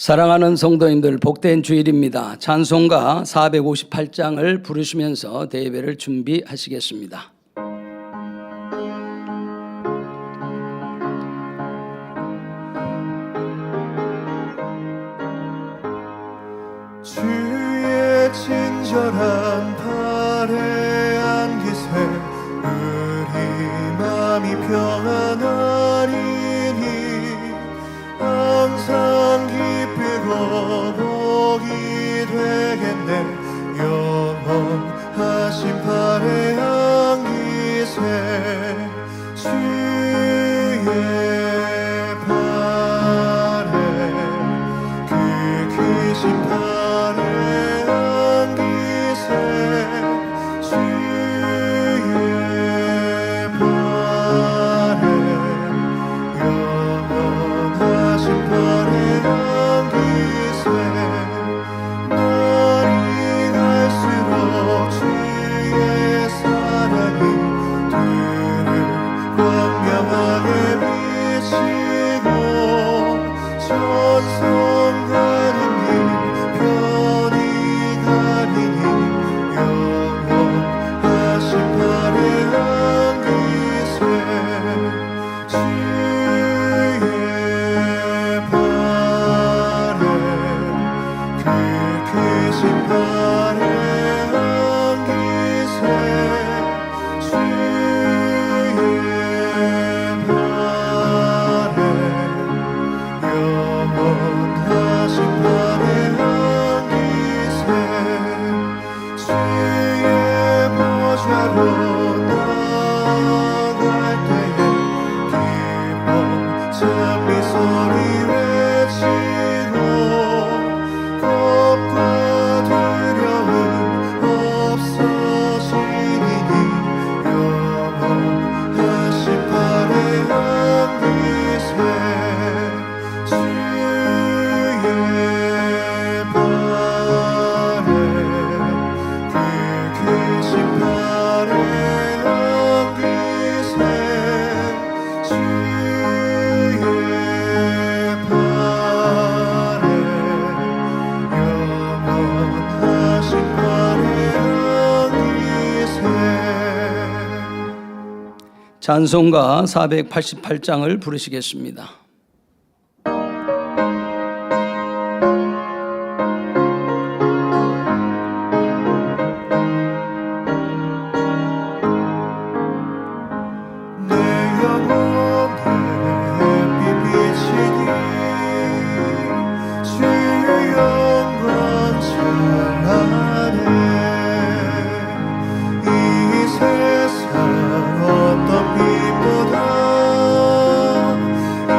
사랑하는 성도님들, 복된 주일입니다. 찬송가 458장을 부르시면서 대예배를 준비하시겠습니다. 주의 친절한 발에 안기세 우리 맘이 평안하리니 항상 기쁘고 복이 되겠네. 영원하신 발에 안기세 주의 발에 그 크신 발에 안기세 주의 발에 영원하신 발에 안기세 날이 갈수록 주의 사랑이 들을 광명하게 비치고 천성가는 편히 가리니 영원하신 발에 안기세 주의 발에 그 크신 발에 안기세 주의 발에 영원하신 발에 안기세 주의 보좌로 나아갈 때에 기뻐 찬미 소리 외치고 겁과 두려움 없어지리니 영원하신 발에 안기세 주의 발에 그 크신 발에 안기세 주의 발에 영원하신 발에 안기세. 찬송가 488장을 부르시겠습니다. 내 영혼에 햇빛 비치니 주의 영광 찬란해. 이 세상 어떤 빛보다 이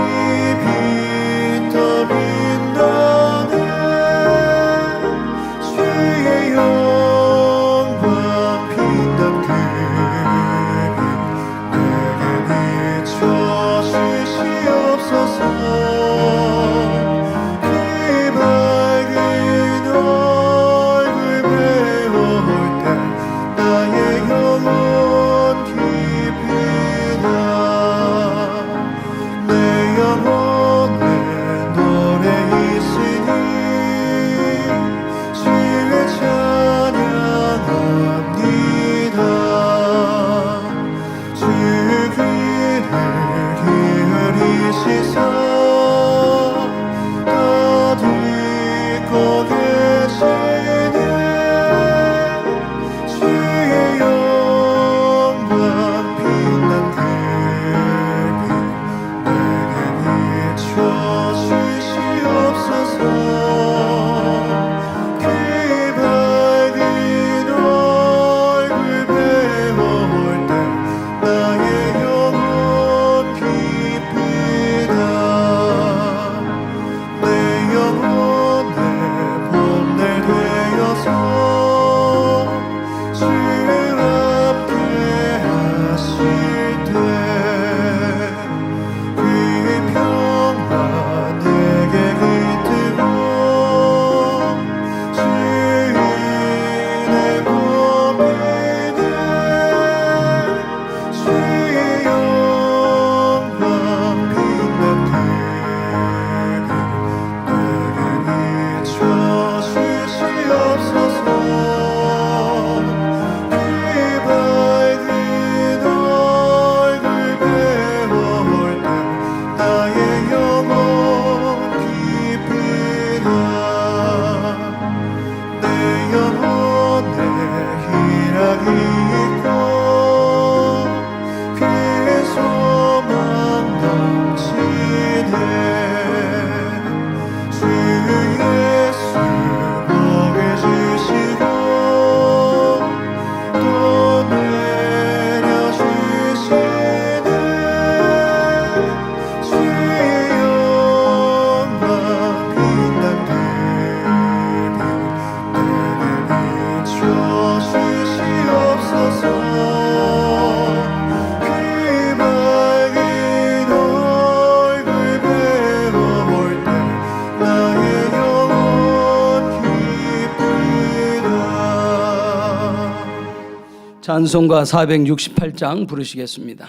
찬송가 468장 부르시겠습니다.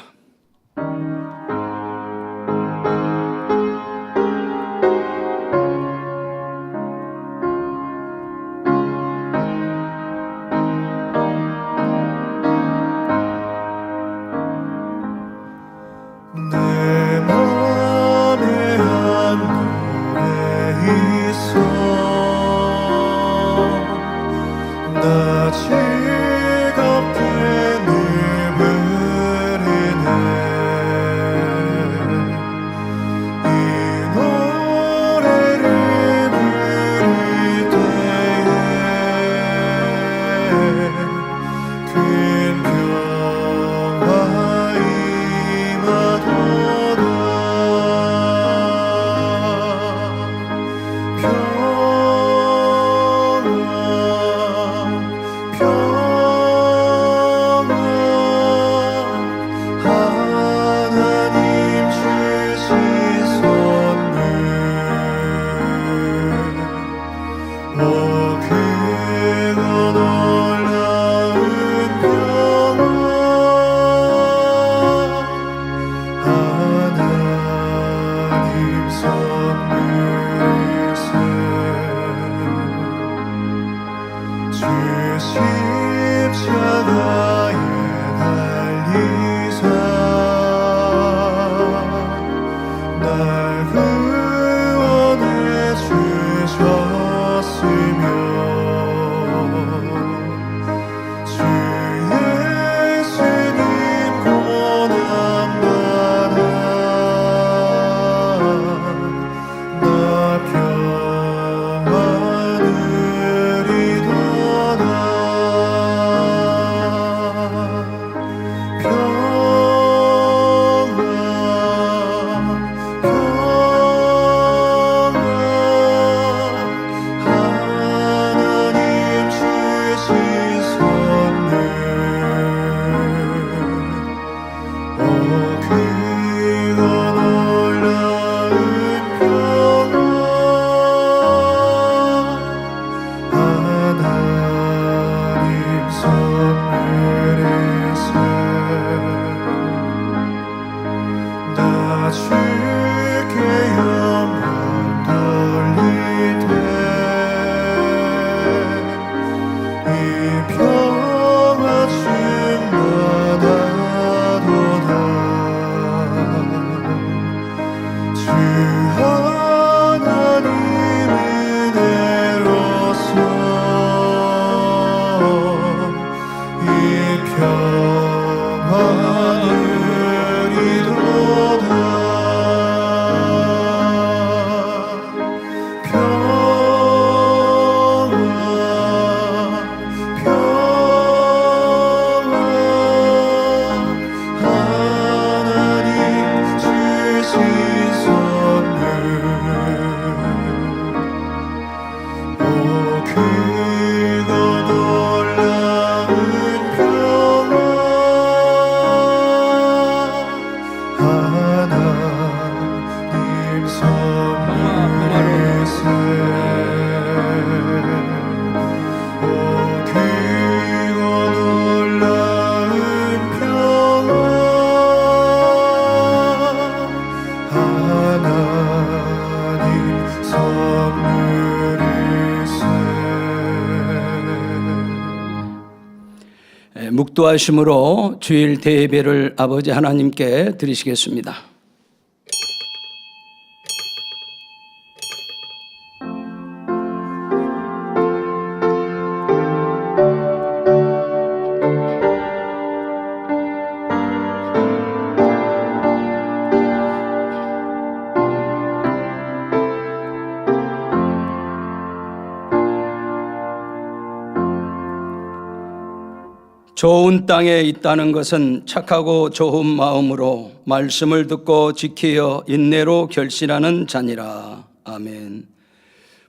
내 맘에 한 노래 있어 나 즐겁게 늘 부르네 이 노래를 부를 때에 큰 평화 임하도다 하나님 주신 선물 그거 놀라운 평화 하나님 선물세 주 십자가에 달리사 날 구원해 주셨으며 주 예수님 고난받아 나 평화 누리도다 하나님 주신 선물 그거 놀라운 평화 하나님 선물이세 나 주께 영광 돌리되 이 평화 충만하도다 주 하나님 은혜로서 이 평화 누리도다 하나님 주신 선물 그거 놀라운 평화 하나님 선물이세 그거 놀라운 평화 하나님 선물이세 묵도하심으로 주일 대예배를 아버지 하나님께 드리시겠습니다. 좋은 땅에 있다는 것은 착하고 좋은 마음으로 말씀을 듣고 지키어 인내로 결실하는 자니라. 아멘.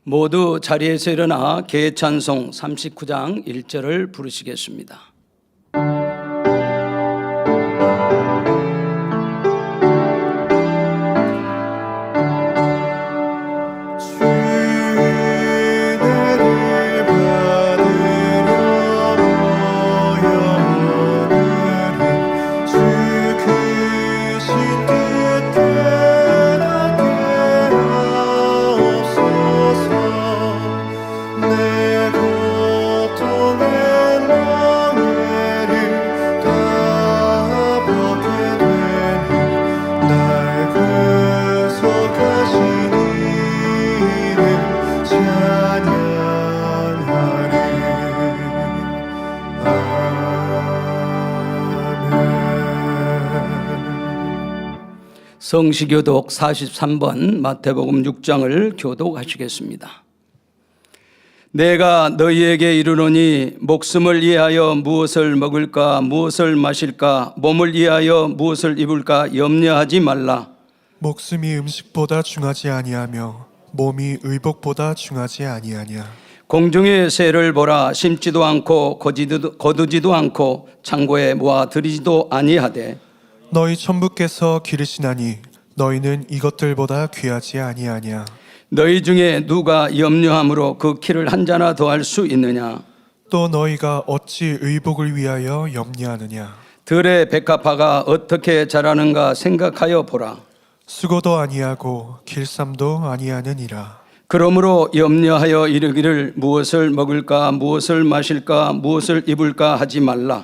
모두 자리에서 일어나 개찬송 39장 1절을 부르시겠습니다. 주의 은혜를 받으려 모여 성시교독 43번 마태복음 6장을 교독하시겠습니다. 내가 너희에게 이르노니 목숨을 위하여 무엇을 먹을까 무엇을 마실까 몸을 위하여 무엇을 입을까 염려하지 말라. 목숨이 음식보다 중하지 아니하며 몸이 의복보다 중하지 아니하냐. 공중의 새를 보라. 심지도 않고 거두지도 않고 창고에 모아 들이지도 아니하되 너희 천부께서 기르시나니 너희는 이것들보다 귀하지 아니하냐. 너희 중에 누가 염려함으로 그 키를 한 자나 더할 수 있느냐. 또 너희가 어찌 의복을 위하여 염려하느냐. 들의 백합화가 어떻게 자라는가 생각하여 보라. 수고도 아니하고 길쌈도 아니하느니라. 그러므로 염려하여 이르기를 무엇을 먹을까 무엇을 마실까 무엇을 입을까 하지 말라.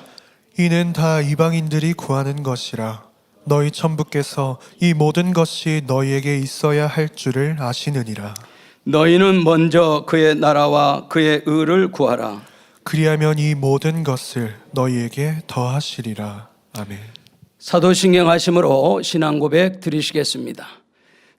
이는 다 이방인들이 구하는 것이라. 너희 천부께서 이 모든 것이 너희에게 있어야 할 줄을 아시느니라. 너희는 먼저 그의 나라와 그의 의를 구하라. 그리하면 이 모든 것을 너희에게 더하시리라. 아멘. 사도신경하심으로 신앙고백 드리시겠습니다.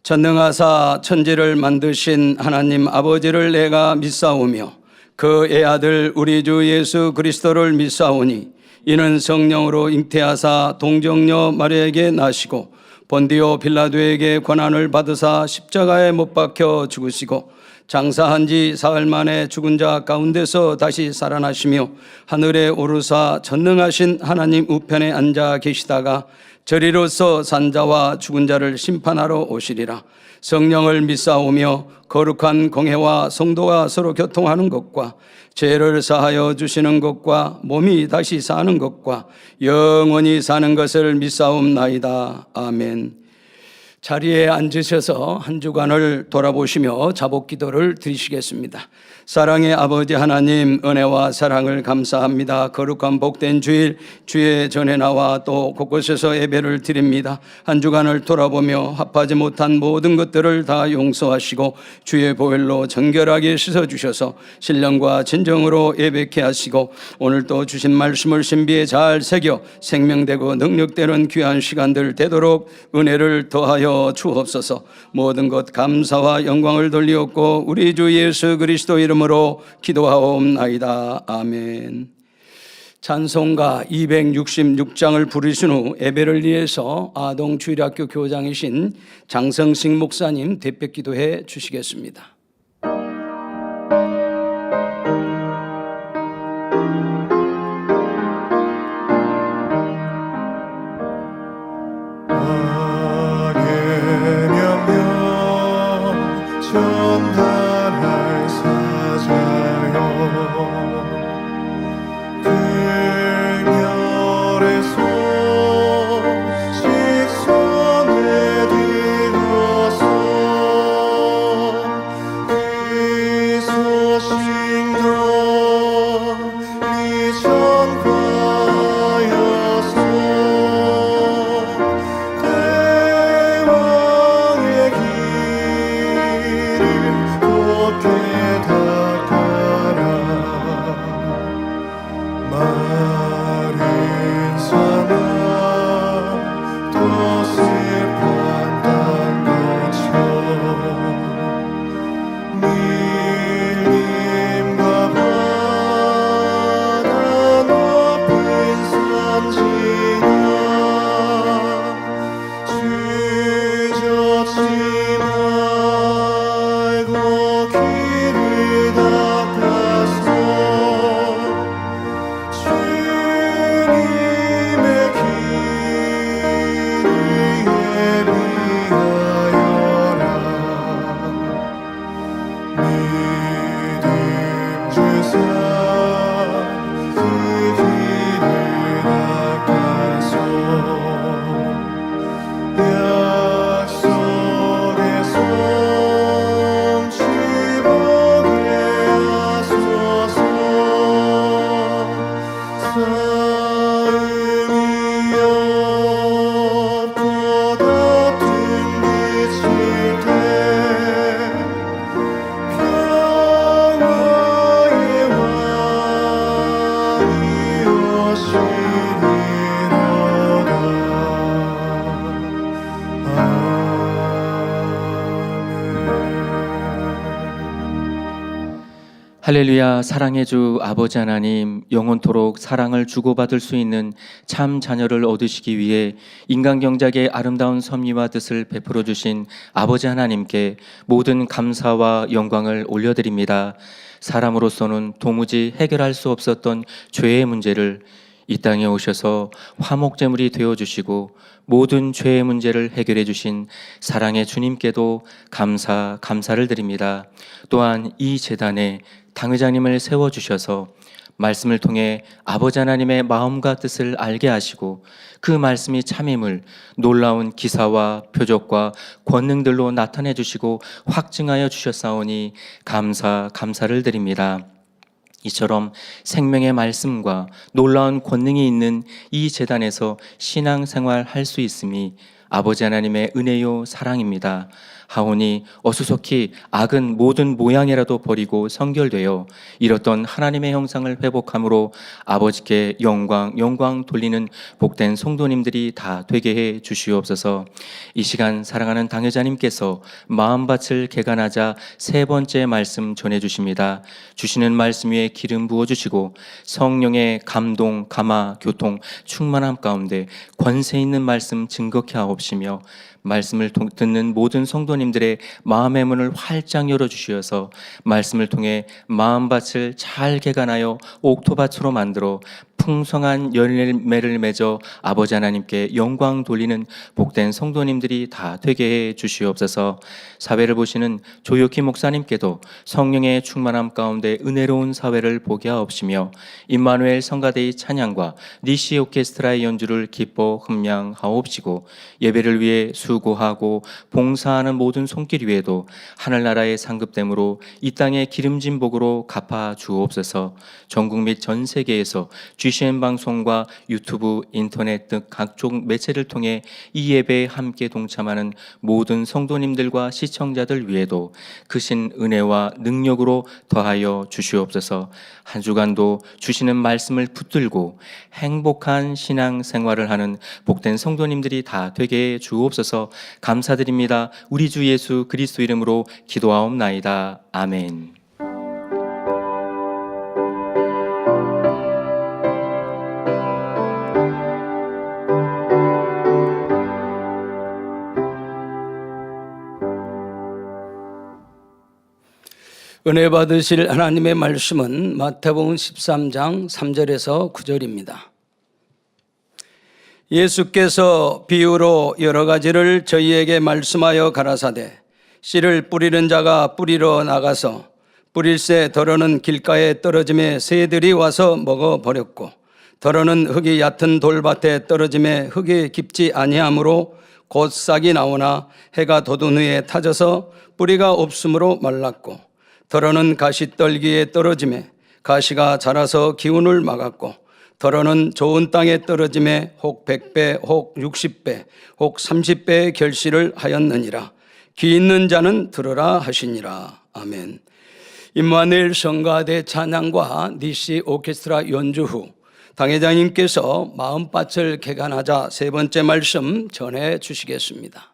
전능하사 천지를 만드신 하나님 아버지를 내가 믿사오며 그 애아들 우리 주 예수 그리스도를 믿사오니 이는 성령으로 잉태하사 동정녀 마리아에게 나시고 본디오 빌라도에게 권한을 받으사 십자가에 못 박혀 죽으시고 장사한 지 사흘 만에 죽은 자 가운데서 다시 살아나시며 하늘에 오르사 전능하신 하나님 우편에 앉아 계시다가 저리로서 산자와 죽은 자를 심판하러 오시리라. 성령을 믿사오며 거룩한 공회와 성도가 서로 교통하는 것과 죄를 사하여 주시는 것과 몸이 다시 사는 것과 영원히 사는 것을 믿사옵나이다. 아멘. 자리에 앉으셔서 한 주간을 돌아보시며 자복기도를 드리시겠습니다. 사랑의 아버지 하나님, 은혜와 사랑을 감사합니다. 거룩한 복된 주일 주의 전에 나와 또 곳곳에서 예배를 드립니다. 한 주간을 돌아보며 합하지 못한 모든 것들을 다 용서하시고 주의 보혈로 정결하게 씻어주셔서 신령과 진정으로 예배케 하시고 오늘 또 주신 말씀을 신비에 잘 새겨 생명되고 능력되는 귀한 시간들 되도록 은혜를 더하여 주옵소서. 모든 것 감사와 영광을 돌리옵고 우리 주 예수 그리스도 이름으로 기도하옵나이다. 아멘. 찬송가 266장을 부르신 후 예배를 위해서 아동주일학교 교장이신 장성식 목사님 대백기도해 주시겠습니다. 전달할 사자여 들멸에서 직선에 들어서 할렐루야. 사랑의 주 아버지 하나님, 영원토록 사랑을 주고받을 수 있는 참 자녀를 얻으시기 위해 인간 경작의 아름다운 섭리와 뜻을 베풀어 주신 아버지 하나님께 모든 감사와 영광을 올려드립니다. 사람으로서는 도무지 해결할 수 없었던 죄의 문제를 이 땅에 오셔서 화목제물이 되어주시고 모든 죄의 문제를 해결해 주신 사랑의 주님께도 감사를 드립니다. 또한 이 제단에 당회장님을 세워주셔서 말씀을 통해 아버지 하나님의 마음과 뜻을 알게 하시고 그 말씀이 참임을 놀라운 기사와 표적과 권능들로 나타내 주시고 확증하여 주셨사오니 감사를 드립니다. 이처럼 생명의 말씀과 놀라운 권능이 있는 이 제단에서 신앙생활 할 수 있음이 아버지 하나님의 은혜요 사랑입니다. 하오니 어수속히 악은 모든 모양이라도 버리고 성결되어 이렇던 하나님의 형상을 회복함으로 아버지께 영광 돌리는 복된 성도님들이 다 되게 해 주시옵소서. 이 시간 사랑하는 당회자님께서 마음밭을 개간하자 세 번째 말씀 전해주십니다. 주시는 말씀 위에 기름 부어주시고 성령의 감동, 감화, 교통, 충만함 가운데 권세 있는 말씀 증거케 하옵시며 말씀을 듣는 모든 성도님들의 마음의 문을 활짝 열어주시어서 말씀을 통해 마음밭을 잘 개간하여 옥토밭으로 만들어 풍성한 열매를 맺어 아버지 하나님께 영광 돌리는 복된 성도님들이 다 되게 해 주시옵소서. 사회를 보시는 조혁희 목사님께도 성령의 충만함 가운데 은혜로운 사회를 보게 하옵시며 임마누엘 성가대의 찬양과 니시 오케스트라의 연주를 기뻐 흠양하옵시고 예배를 위해 수고하고 봉사하는 모든 손길 위에도 하늘나라의 상급됨으로 이 땅의 기름진 복으로 갚아 주옵소서. 전국 및 전 세계에서 GCN 방송과 유튜브, 인터넷 등 각종 매체를 통해 이 예배에 함께 동참하는 모든 성도님들과 시청자들 위에도 크신 은혜와 능력으로 더하여 주시옵소서. 한 주간도 주시는 말씀을 붙들고 행복한 신앙 생활을 하는 복된 성도님들이 다 되게 해 주옵소서. 감사드립니다. 우리 주 예수 그리스도 이름으로 기도하옵나이다. 아멘. 은혜 받으실 하나님의 말씀은 마태복음 13장 3절에서 9절입니다. 예수께서 비유로 여러 가지를 저희에게 말씀하여 가라사대 씨를 뿌리는 자가 뿌리러 나가서 뿌릴새 더러는 길가에 떨어짐에 새들이 와서 먹어버렸고 더러는 흙이 얕은 돌밭에 떨어짐에 흙이 깊지 아니하므로 곧 싹이 나오나 해가 돋은 후에 타져서 뿌리가 없으므로 말랐고 더러는 가시떨기에 떨어짐에 가시가 자라서 기운을 막았고 더러는 좋은 땅에 떨어짐에 혹 100배 혹 60배 혹 30배의 결실을 하였느니라. 귀 있는 자는 들으라 하시니라. 아멘. 임마누엘 성가대 찬양과 니시 오케스트라 연주 후 당회장님께서 마음밭을 개간하자 세 번째 말씀 전해 주시겠습니다.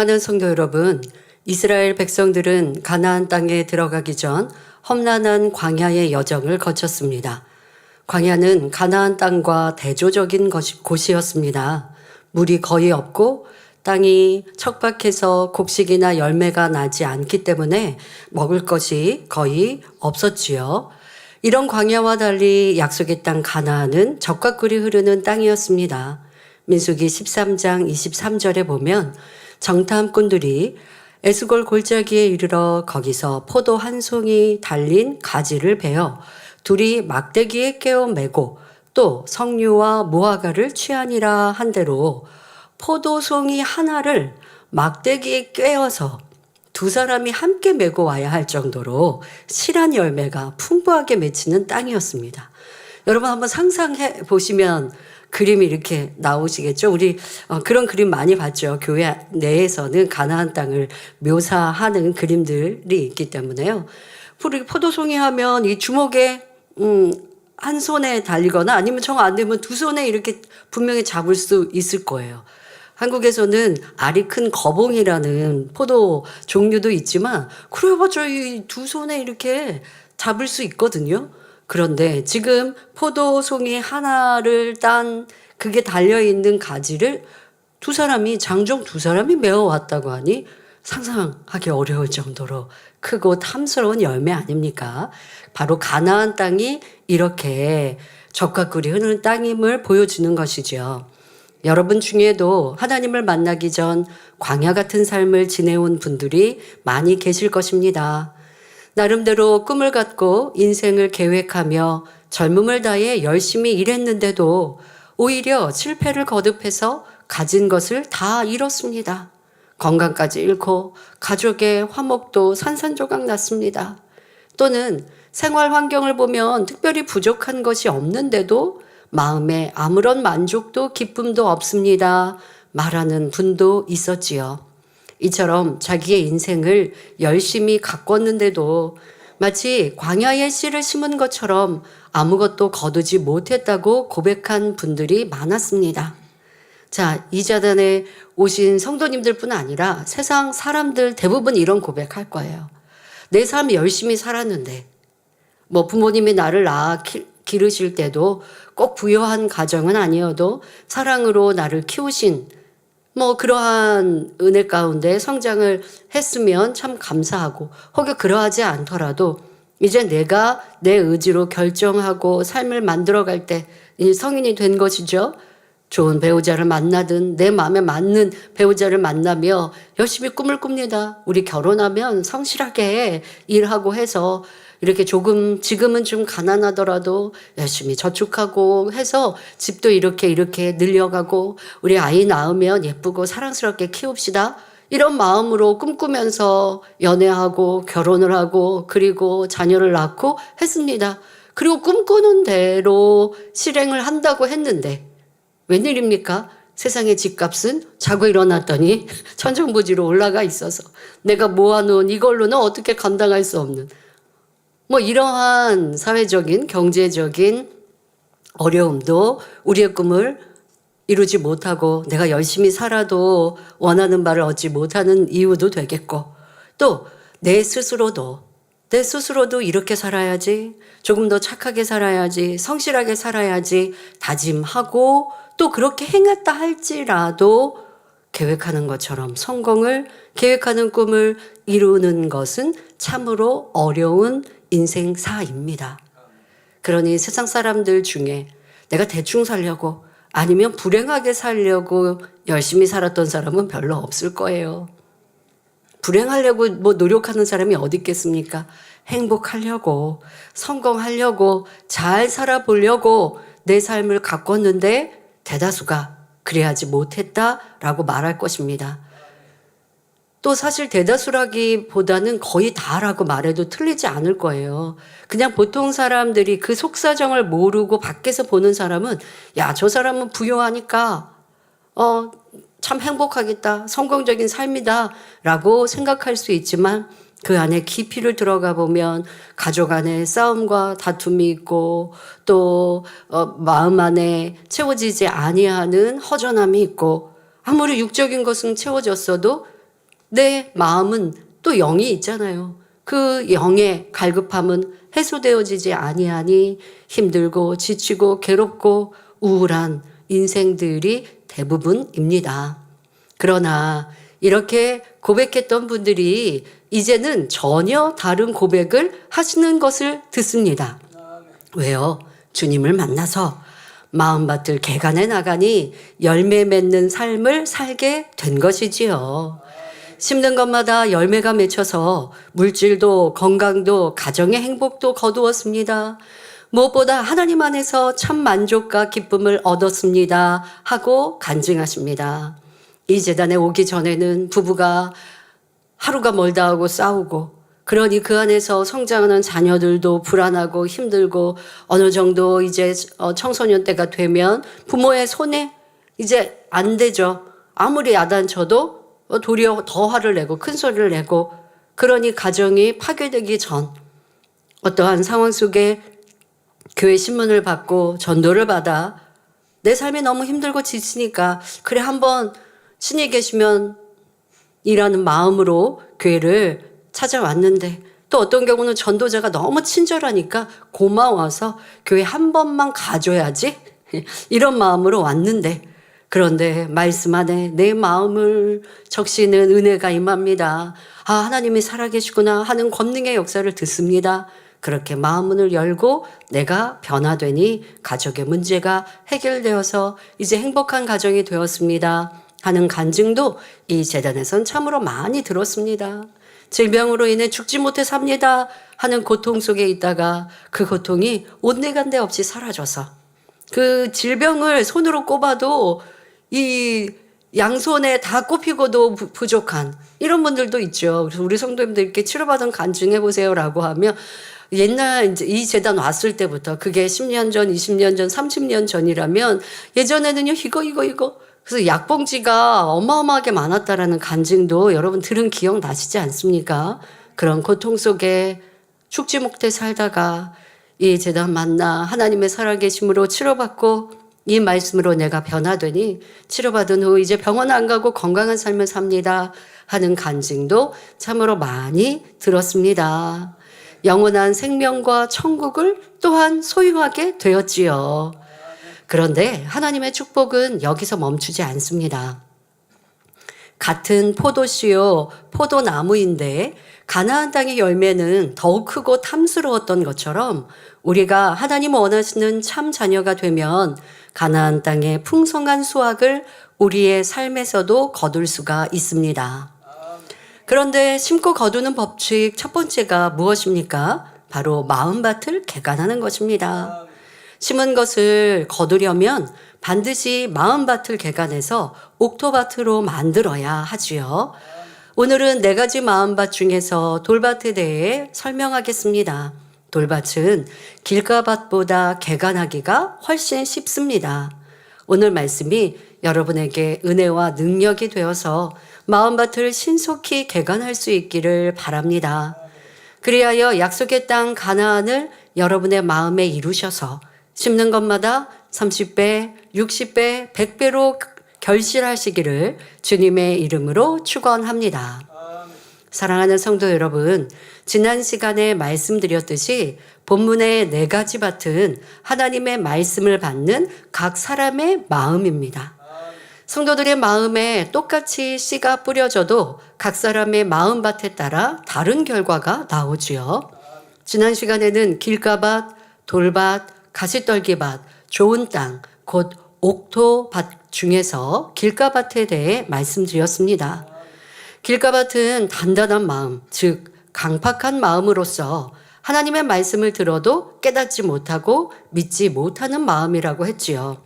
사랑하는 성도 여러분, 이스라엘 백성들은 가나안 땅에 들어가기 전 험난한 광야의 여정을 거쳤습니다. 광야는 가나안 땅과 대조적인 곳이었습니다. 물이 거의 없고 땅이 척박해서 곡식이나 열매가 나지 않기 때문에 먹을 것이 거의 없었지요. 이런 광야와 달리 약속의 땅 가나안은 젖과 꿀이 흐르는 땅이었습니다. 민수기 13장 23절에 보면 정탐꾼들이 에스골 골짜기에 이르러 거기서 포도 한 송이 달린 가지를 베어 둘이 막대기에 깨어 메고 또 석류와 무화과를 취하니라 한 대로 포도송이 하나를 막대기에 꿰어서 두 사람이 함께 메고 와야 할 정도로 실한 열매가 풍부하게 맺히는 땅이었습니다. 여러분 한번 상상해 보시면 그림이 이렇게 나오시겠죠? 우리 그런 그림 많이 봤죠. 교회 내에서는 가나안 땅을 묘사하는 그림들이 있기 때문에요. 포도송이 하면 이 주먹에 한 손에 달리거나 아니면 정 안 되면 두 손에 이렇게 분명히 잡을 수 있을 거예요. 한국에서는 알이 큰 거봉이라는 포도 종류도 있지만 그래봤자 이 두 손에 이렇게 잡을 수 있거든요. 그런데 지금 포도송이 하나를 딴 그게 달려있는 가지를 장정 두 사람이 메어왔다고 하니 상상하기 어려울 정도로 크고 탐스러운 열매 아닙니까? 바로 가나안 땅이 이렇게 젖과 꿀이 흐르는 땅임을 보여주는 것이죠. 여러분 중에도 하나님을 만나기 전 광야 같은 삶을 지내온 분들이 많이 계실 것입니다. 나름대로 꿈을 갖고 인생을 계획하며 젊음을 다해 열심히 일했는데도 오히려 실패를 거듭해서 가진 것을 다 잃었습니다. 건강까지 잃고 가족의 화목도 산산조각 났습니다. 또는 생활 환경을 보면 특별히 부족한 것이 없는데도 마음에 아무런 만족도 기쁨도 없습니다. 말하는 분도 있었지요. 이처럼 자기의 인생을 열심히 가꿨는데도 마치 광야에 씨를 심은 것처럼 아무것도 거두지 못했다고 고백한 분들이 많았습니다. 자, 이 자단에 오신 성도님들뿐 아니라 세상 사람들 대부분 이런 고백할 거예요. 내 삶 열심히 살았는데 부모님이 나를 기르실 때도 꼭 부유한 가정은 아니어도 사랑으로 나를 키우신 그러한 은혜 가운데 성장을 했으면 참 감사하고 혹여 그러하지 않더라도 이제 내가 내 의지로 결정하고 삶을 만들어갈 때 성인이 된 것이죠. 좋은 배우자를 만나든 내 마음에 맞는 배우자를 만나며 열심히 꿈을 꿉니다. 우리 결혼하면 성실하게 일하고 해서 이렇게 지금은 좀 가난하더라도 열심히 저축하고 해서 집도 이렇게 늘려가고 우리 아이 낳으면 예쁘고 사랑스럽게 키웁시다. 이런 마음으로 꿈꾸면서 연애하고 결혼을 하고 그리고 자녀를 낳고 했습니다. 그리고 꿈꾸는 대로 실행을 한다고 했는데 웬일입니까? 세상의 집값은 자고 일어났더니 천정부지로 올라가 있어서 내가 모아놓은 이걸로는 어떻게 감당할 수 없는 이러한 사회적인 경제적인 어려움도 우리의 꿈을 이루지 못하고 내가 열심히 살아도 원하는 바를 얻지 못하는 이유도 되겠고 또 내 스스로도 이렇게 살아야지 조금 더 착하게 살아야지 성실하게 살아야지 다짐하고 또 그렇게 행했다 할지라도 계획하는 것처럼 성공을 계획하는 꿈을 이루는 것은 참으로 어려운 인생사입니다. 그러니 세상 사람들 중에 내가 대충 살려고 아니면 불행하게 살려고 열심히 살았던 사람은 별로 없을 거예요. 불행하려고 노력하는 사람이 어디 있겠습니까? 행복하려고, 성공하려고, 잘 살아보려고 내 삶을 가꿨는데 대다수가 그래야지 못했다라고 말할 것입니다. 또 사실 대다수라기보다는 거의 다라고 말해도 틀리지 않을 거예요. 그냥 보통 사람들이 그 속사정을 모르고 밖에서 보는 사람은 야, 저 사람은 부유하니까 참 행복하겠다. 성공적인 삶이다. 라고 생각할 수 있지만 그 안에 깊이를 들어가 보면 가족 안에 싸움과 다툼이 있고 또 마음 안에 채워지지 아니하는 허전함이 있고 아무리 육적인 것은 채워졌어도 내 마음은 또 영이 있잖아요. 그 영의 갈급함은 해소되어지지 아니하니 힘들고 지치고 괴롭고 우울한 인생들이 대부분입니다. 그러나 이렇게 고백했던 분들이 이제는 전혀 다른 고백을 하시는 것을 듣습니다. 왜요? 주님을 만나서 마음밭을 개간해 나가니 열매 맺는 삶을 살게 된 것이지요. 심는 것마다 열매가 맺혀서 물질도 건강도 가정의 행복도 거두었습니다. 무엇보다 하나님 안에서 참 만족과 기쁨을 얻었습니다 하고 간증하십니다. 이 재단에 오기 전에는 부부가 하루가 멀다 하고 싸우고, 그러니 그 안에서 성장하는 자녀들도 불안하고 힘들고, 어느 정도 이제 청소년 때가 되면 부모의 손에 이제 안 되죠. 아무리 야단쳐도 도리어 더 화를 내고 큰 소리를 내고, 그러니 가정이 파괴되기 전 어떠한 상황 속에 교회 신문을 받고 전도를 받아 내 삶이 너무 힘들고 지치니까 그래 한번 신이 계시면 이라는 마음으로 교회를 찾아왔는데, 또 어떤 경우는 전도자가 너무 친절하니까 고마워서 교회 한 번만 가줘야지 이런 마음으로 왔는데, 그런데 말씀 안에 내 마음을 적시는 은혜가 임합니다. 아, 하나님이 살아계시구나 하는 권능의 역사를 듣습니다. 그렇게 마음문을 열고 내가 변화되니 가족의 문제가 해결되어서 이제 행복한 가정이 되었습니다 하는 간증도 이 재단에선 참으로 많이 들었습니다. 질병으로 인해 죽지 못해 삽니다 하는 고통 속에 있다가 그 고통이 온데간데 없이 사라져서 그 질병을 손으로 꼽아도 이 양손에 다 꼽히고도 부족한 이런 분들도 있죠. 그래서 우리 성도님들께 치료받은 간증해 보세요라고 하면, 옛날 이제 이 재단 왔을 때부터 그게 10년 전, 20년 전, 30년 전이라면 예전에는요 이거 그래서 약봉지가 어마어마하게 많았다라는 간증도 여러분 들은 기억 나시지 않습니까? 그런 고통 속에 죽지 못해 살다가 이 재단 만나 하나님의 살아계심으로 치료받고 이 말씀으로 내가 변화되니 치료받은 후 이제 병원 안 가고 건강한 삶을 삽니다 하는 간증도 참으로 많이 들었습니다. 영원한 생명과 천국을 또한 소유하게 되었지요. 그런데 하나님의 축복은 여기서 멈추지 않습니다. 같은 포도씨요 포도나무인데 가나안 땅의 열매는 더욱 크고 탐스러웠던 것처럼 우리가 하나님 원하시는 참 자녀가 되면 가나안 땅의 풍성한 수확을 우리의 삶에서도 거둘 수가 있습니다. 그런데 심고 거두는 법칙 첫 번째가 무엇입니까? 바로 마음밭을 개간하는 것입니다. 심은 것을 거두려면 반드시 마음밭을 개간해서 옥토밭으로 만들어야 하지요. 오늘은 4가지 마음밭 중에서 돌밭에 대해 설명하겠습니다. 돌밭은 길가밭보다 개간하기가 훨씬 쉽습니다. 오늘 말씀이 여러분에게 은혜와 능력이 되어서 마음밭을 신속히 개간할 수 있기를 바랍니다. 그리하여 약속의 땅 가나안을 여러분의 마음에 이루셔서 심는 것마다 30배, 60배, 100배로 결실하시기를 주님의 이름으로 축원합니다. 사랑하는 성도 여러분, 지난 시간에 말씀드렸듯이 본문의 4가지 밭은 하나님의 말씀을 받는 각 사람의 마음입니다. 성도들의 마음에 똑같이 씨가 뿌려져도 각 사람의 마음밭에 따라 다른 결과가 나오지요. 지난 시간에는 길가밭, 돌밭, 가시떨기밭, 좋은 땅, 곧 옥토밭 중에서 길가밭에 대해 말씀드렸습니다. 길가밭은 단단한 마음, 즉 강팍한 마음으로서 하나님의 말씀을 들어도 깨닫지 못하고 믿지 못하는 마음이라고 했지요.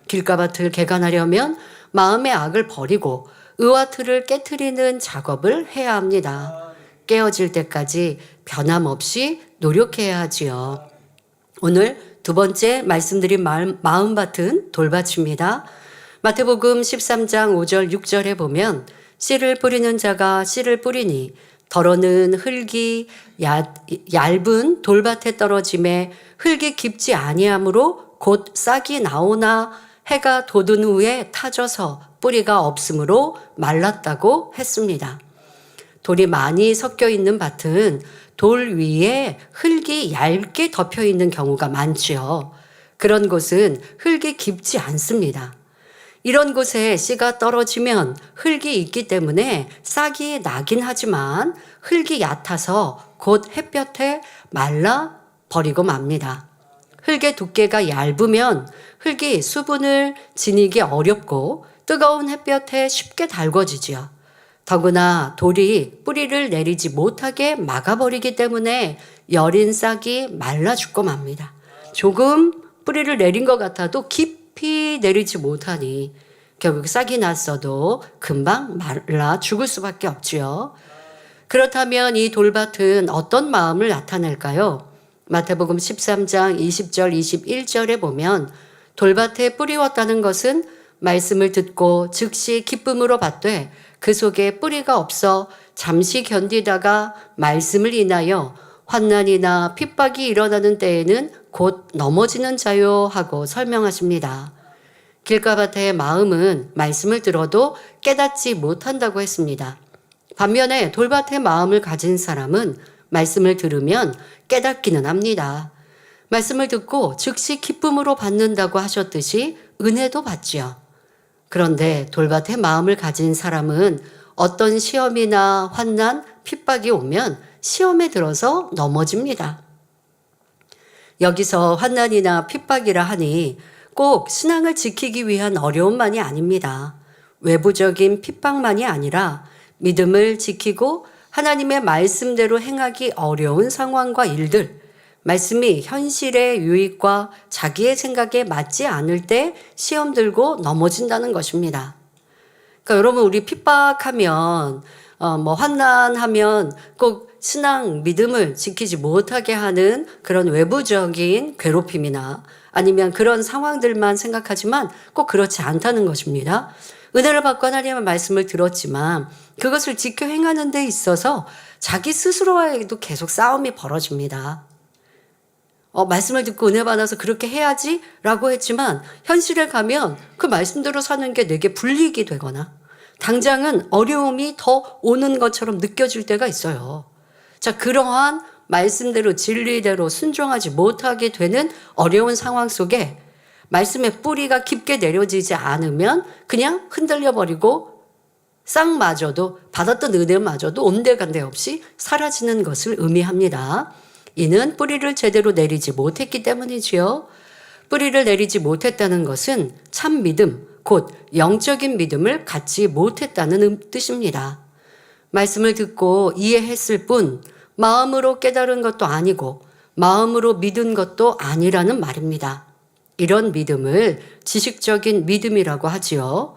길가밭을 개간하려면 마음의 악을 버리고 의와 틀을 깨트리는 작업을 해야 합니다. 깨어질 때까지 변함없이 노력해야 하지요. 오늘 2번째 말씀드린 마음밭은 돌밭입니다. 마태복음 13장 5절 6절에 보면 씨를 뿌리는 자가 씨를 뿌리니 더러는 흙이 얇은 돌밭에 떨어짐에 흙이 깊지 아니하므로 곧 싹이 나오나 해가 돋은 후에 타져서 뿌리가 없으므로 말랐다고 했습니다. 돌이 많이 섞여 있는 밭은 돌 위에 흙이 얇게 덮여 있는 경우가 많지요. 그런 곳은 흙이 깊지 않습니다. 이런 곳에 씨가 떨어지면 흙이 있기 때문에 싹이 나긴 하지만 흙이 얕아서 곧 햇볕에 말라 버리고 맙니다. 흙의 두께가 얇으면 흙이 수분을 지니기 어렵고 뜨거운 햇볕에 쉽게 달궈지지요. 더구나 돌이 뿌리를 내리지 못하게 막아버리기 때문에 여린 싹이 말라 죽고 맙니다. 조금 뿌리를 내린 것 같아도 깊이 내리지 못하니 결국 싹이 났어도 금방 말라 죽을 수밖에 없지요. 그렇다면 이 돌밭은 어떤 마음을 나타낼까요? 마태복음 13장 20절 21절에 보면 돌밭에 뿌리웠다는 것은 말씀을 듣고 즉시 기쁨으로 받되 그 속에 뿌리가 없어 잠시 견디다가 말씀을 인하여 환난이나 핍박이 일어나는 때에는 곧 넘어지는 자요 하고 설명하십니다. 길가밭의 마음은 말씀을 들어도 깨닫지 못한다고 했습니다. 반면에 돌밭의 마음을 가진 사람은 말씀을 들으면 깨닫기는 합니다. 말씀을 듣고 즉시 기쁨으로 받는다고 하셨듯이 은혜도 받지요. 그런데 돌밭의 마음을 가진 사람은 어떤 시험이나 환난, 핍박이 오면 시험에 들어서 넘어집니다. 여기서 환난이나 핍박이라 하니 꼭 신앙을 지키기 위한 어려움만이 아닙니다. 외부적인 핍박만이 아니라 믿음을 지키고 하나님의 말씀대로 행하기 어려운 상황과 일들, 말씀이 현실의 유익과 자기의 생각에 맞지 않을 때 시험 들고 넘어진다는 것입니다. 그러니까 여러분, 우리 핍박하면 환난하면 꼭 신앙, 믿음을 지키지 못하게 하는 그런 외부적인 괴롭힘이나 아니면 그런 상황들만 생각하지만 꼭 그렇지 않다는 것입니다. 은혜를 받고 하나님의 말씀을 들었지만 그것을 지켜 행하는 데 있어서 자기 스스로와도 계속 싸움이 벌어집니다. 말씀을 듣고 은혜 받아서 그렇게 해야지 라고 했지만 현실에 가면 그 말씀대로 사는 게 내게 불리익이 되거나 당장은 어려움이 더 오는 것처럼 느껴질 때가 있어요. 자, 그러한 말씀대로 진리대로 순종하지 못하게 되는 어려운 상황 속에 말씀의 뿌리가 깊게 내려지지 않으면 그냥 흔들려 버리고 싹마저도 받았던 은혜마저도 온데간데 없이 사라지는 것을 의미합니다. 이는 뿌리를 제대로 내리지 못했기 때문이지요. 뿌리를 내리지 못했다는 것은 참 믿음, 곧 영적인 믿음을 갖지 못했다는 뜻입니다. 말씀을 듣고 이해했을 뿐 마음으로 깨달은 것도 아니고 마음으로 믿은 것도 아니라는 말입니다. 이런 믿음을 지식적인 믿음이라고 하지요.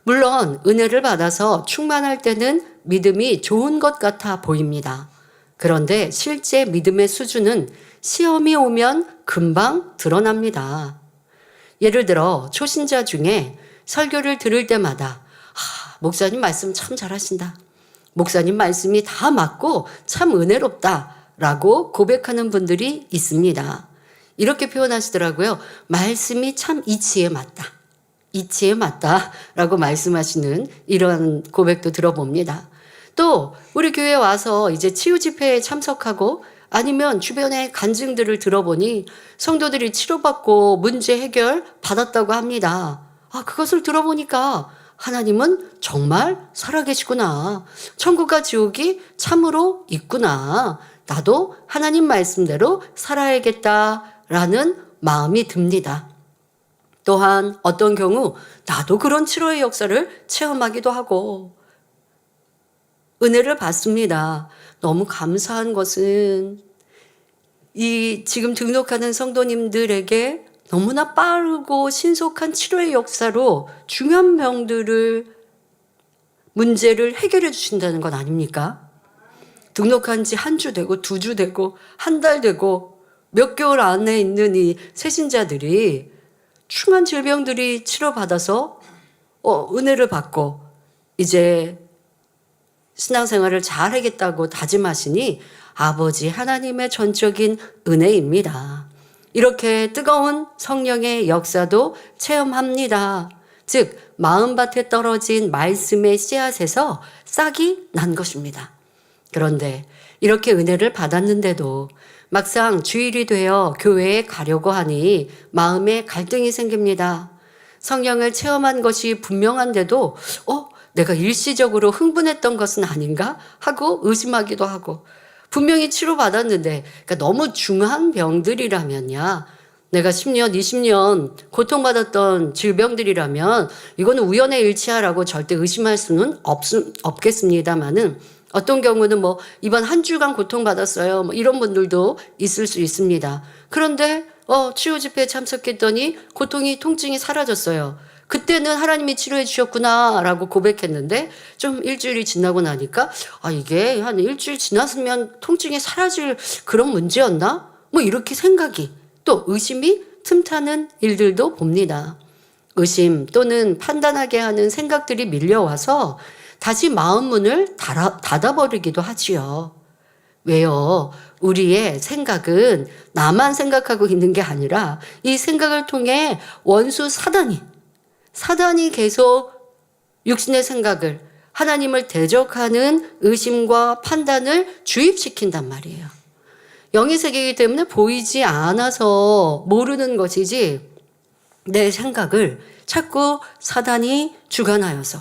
물론 은혜를 받아서 충만할 때는 믿음이 좋은 것 같아 보입니다. 그런데 실제 믿음의 수준은 시험이 오면 금방 드러납니다. 예를 들어 초신자 중에 설교를 들을 때마다 목사님 말씀 참 잘하신다. 목사님 말씀이 다 맞고 참 은혜롭다 라고 고백하는 분들이 있습니다. 이렇게 표현하시더라고요. 말씀이 참 이치에 맞다. 이치에 맞다 라고 말씀하시는 이런 고백도 들어봅니다. 또 우리 교회에 와서 이제 치유 집회에 참석하고 아니면 주변의 간증들을 들어보니 성도들이 치료받고 문제 해결 받았다고 합니다. 그것을 들어보니까 하나님은 정말 살아계시구나. 천국과 지옥이 참으로 있구나. 나도 하나님 말씀대로 살아야겠다라는 마음이 듭니다. 또한 어떤 경우 나도 그런 치료의 역사를 체험하기도 하고 은혜를 받습니다. 너무 감사한 것은 이 지금 등록하는 성도님들에게 너무나 빠르고 신속한 치료의 역사로 중요한 병들을 문제를 해결해 주신다는 건 아닙니까? 등록한 지 한 주 되고 2주 되고 한 달 되고 몇 개월 안에 있는 이 새신자들이 중한 질병들이 치료받아서 은혜를 받고 이제 신앙생활을 잘 하겠다고 다짐하시니 아버지 하나님의 전적인 은혜입니다. 이렇게 뜨거운 성령의 역사도 체험합니다. 즉 마음밭에 떨어진 말씀의 씨앗에서 싹이 난 것입니다. 그런데 이렇게 은혜를 받았는데도 막상 주일이 되어 교회에 가려고 하니 마음에 갈등이 생깁니다. 성령을 체험한 것이 분명한데도 내가 일시적으로 흥분했던 것은 아닌가 하고 의심하기도 하고, 분명히 치료받았는데, 그러니까 너무 중한 병들이라면야, 내가 10년, 20년 고통받았던 질병들이라면 이거는 우연의 일치야라고 절대 의심할 수는 없겠습니다만은, 어떤 경우는 뭐 이번 한 주간 고통받았어요, 뭐 이런 분들도 있을 수 있습니다. 그런데 치유 집회에 참석했더니 고통이, 통증이 사라졌어요. 그때는 하나님이 치료해 주셨구나라고 고백했는데, 좀 일주일이 지나고 나니까 이게 한 일주일 지났으면 통증이 사라질 그런 문제였나? 뭐 이렇게 생각이, 또 의심이 틈타는 일들도 봅니다. 의심 또는 판단하게 하는 생각들이 밀려와서 다시 마음 문을 닫아버리기도 하지요. 왜요? 우리의 생각은 나만 생각하고 있는 게 아니라 이 생각을 통해 원수 사단이 계속 육신의 생각을, 하나님을 대적하는 의심과 판단을 주입시킨단 말이에요. 영의 세계이기 때문에 보이지 않아서 모르는 것이지, 내 생각을 자꾸 사단이 주관하여서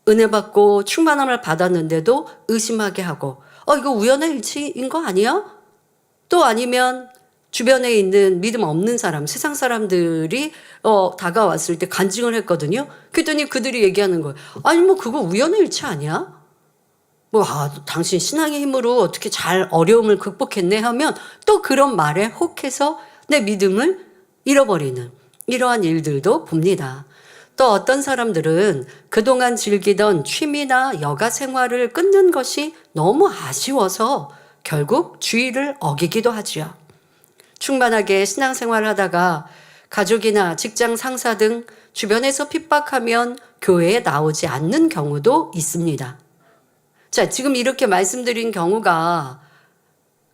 은혜 받고 충만함을 받았는데도 의심하게 하고, 이거 우연의 일치인 거 아니야? 또 아니면 주변에 있는 믿음 없는 사람, 세상 사람들이 다가왔을 때 간증을 했거든요. 그랬더니 그들이 얘기하는 거예요. 아니 뭐 그거 우연의 일치 아니야? 당신 신앙의 힘으로 어떻게 잘 어려움을 극복했네 하면 또 그런 말에 혹해서 내 믿음을 잃어버리는 이러한 일들도 봅니다. 또 어떤 사람들은 그동안 즐기던 취미나 여가 생활을 끊는 것이 너무 아쉬워서 결국 주의를 어기기도 하지요. 충만하게 신앙생활을 하다가 가족이나 직장 상사 등 주변에서 핍박하면 교회에 나오지 않는 경우도 있습니다. 자, 지금 이렇게 말씀드린 경우가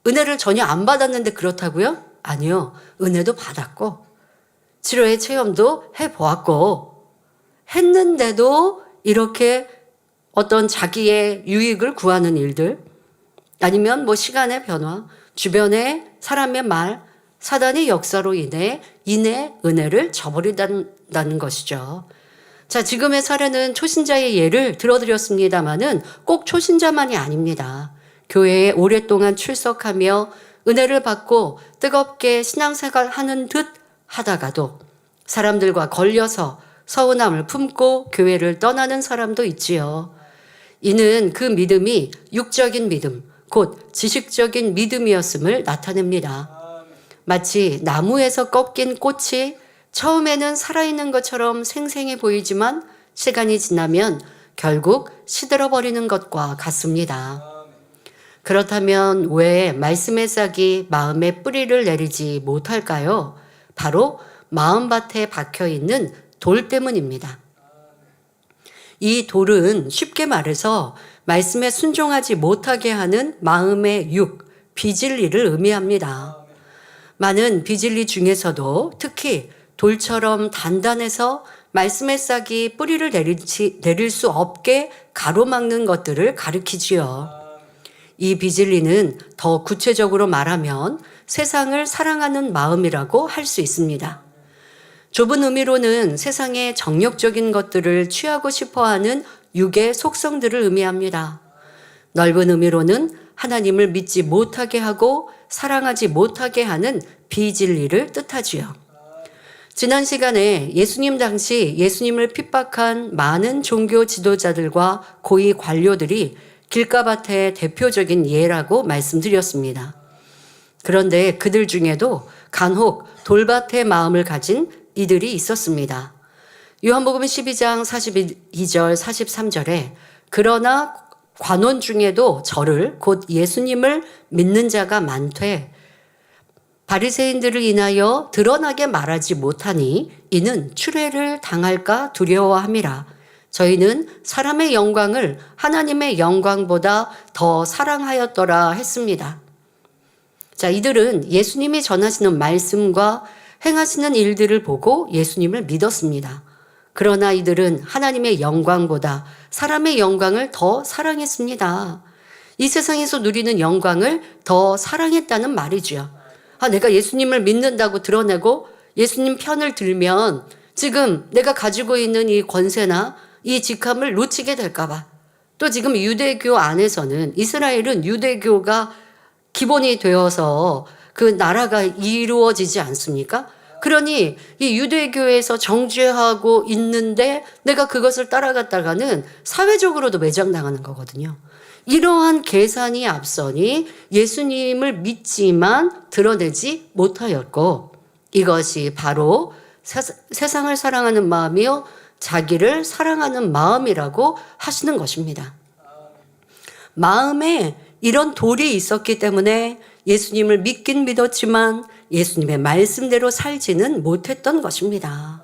은혜를 전혀 안 받았는데 그렇다고요? 아니요. 은혜도 받았고 치료의 체험도 해보았고 했는데도 이렇게 어떤 자기의 유익을 구하는 일들, 아니면 뭐 시간의 변화, 주변의 사람의 말, 사단의 역사로 인해 은혜를 저버린다는 것이죠. 자, 지금의 사례는 초신자의 예를 들어드렸습니다마는 꼭 초신자만이 아닙니다. 교회에 오랫동안 출석하며 은혜를 받고 뜨겁게 신앙생활 하는 듯 하다가도 사람들과 걸려서 서운함을 품고 교회를 떠나는 사람도 있지요. 이는 그 믿음이 육적인 믿음, 곧 지식적인 믿음이었음을 나타냅니다. 마치 나무에서 꺾인 꽃이 처음에는 살아있는 것처럼 생생해 보이지만 시간이 지나면 결국 시들어버리는 것과 같습니다. 그렇다면 왜 말씀의 싹이 마음에 뿌리를 내리지 못할까요? 바로 마음밭에 박혀있는 돌 때문입니다. 이 돌은 쉽게 말해서 말씀에 순종하지 못하게 하는 마음의 육, 비진리를 의미합니다. 많은 비진리 중에서도 특히 돌처럼 단단해서 말씀의 싹이 뿌리를 내릴 수 없게 가로막는 것들을 가리키지요. 이 비진리는 더 구체적으로 말하면 세상을 사랑하는 마음이라고 할 수 있습니다. 좁은 의미로는 세상의 정욕적인 것들을 취하고 싶어하는 육의 속성들을 의미합니다. 넓은 의미로는 하나님을 믿지 못하게 하고 사랑하지 못하게 하는 비진리를 뜻하지요. 지난 시간에 예수님 당시 예수님을 핍박한 많은 종교 지도자들과 고위 관료들이 길가밭의 대표적인 예라고 말씀드렸습니다. 그런데 그들 중에도 간혹 돌밭의 마음을 가진 이들이 있었습니다. 요한복음 12장 42절 43절에 그러나 관원 중에도 저를 곧 예수님을 믿는 자가 많되 바리새인들을 인하여 드러나게 말하지 못하니 이는 추례를 당할까 두려워함이라. 저희는 사람의 영광을 하나님의 영광보다 더 사랑하였더라 했습니다. 자, 이들은 예수님이 전하시는 말씀과 행하시는 일들을 보고 예수님을 믿었습니다. 그러나 이들은 하나님의 영광보다 사람의 영광을 더 사랑했습니다. 이 세상에서 누리는 영광을 더 사랑했다는 말이죠. 내가 예수님을 믿는다고 드러내고 예수님 편을 들면 지금 내가 가지고 있는 이 권세나 이 직함을 놓치게 될까봐. 또 지금 유대교 안에서는 이스라엘은 유대교가 기본이 되어서 그 나라가 이루어지지 않습니까? 그러니 이 유대교에서 정죄하고 있는데 내가 그것을 따라갔다가는 사회적으로도 매장당하는 거거든요. 이러한 계산이 앞서니 예수님을 믿지만 드러내지 못하였고, 이것이 바로 세상을 사랑하는 마음이요 자기를 사랑하는 마음이라고 하시는 것입니다. 마음에 이런 돌이 있었기 때문에 예수님을 믿긴 믿었지만 예수님의 말씀대로 살지는 못했던 것입니다.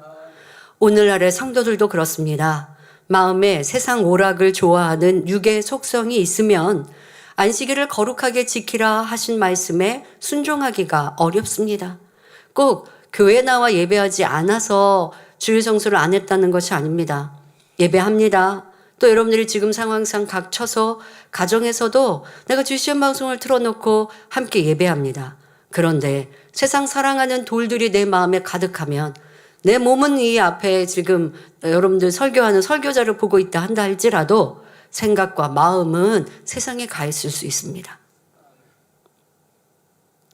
오늘날의 성도들도 그렇습니다. 마음에 세상 오락을 좋아하는 육의 속성이 있으면 안식일을 거룩하게 지키라 하신 말씀에 순종하기가 어렵습니다. 꼭 교회 나와 예배하지 않아서 주일 성수를 안 했다는 것이 아닙니다. 예배합니다. 또 여러분들이 지금 상황상 각처서 가정에서도 내가 주시한 방송을 틀어놓고 함께 예배합니다. 그런데 세상 사랑하는 돌들이 내 마음에 가득하면 내 몸은 이 앞에 지금 여러분들 설교하는 설교자를 보고 있다 한다 할지라도 생각과 마음은 세상에 가 있을 수 있습니다.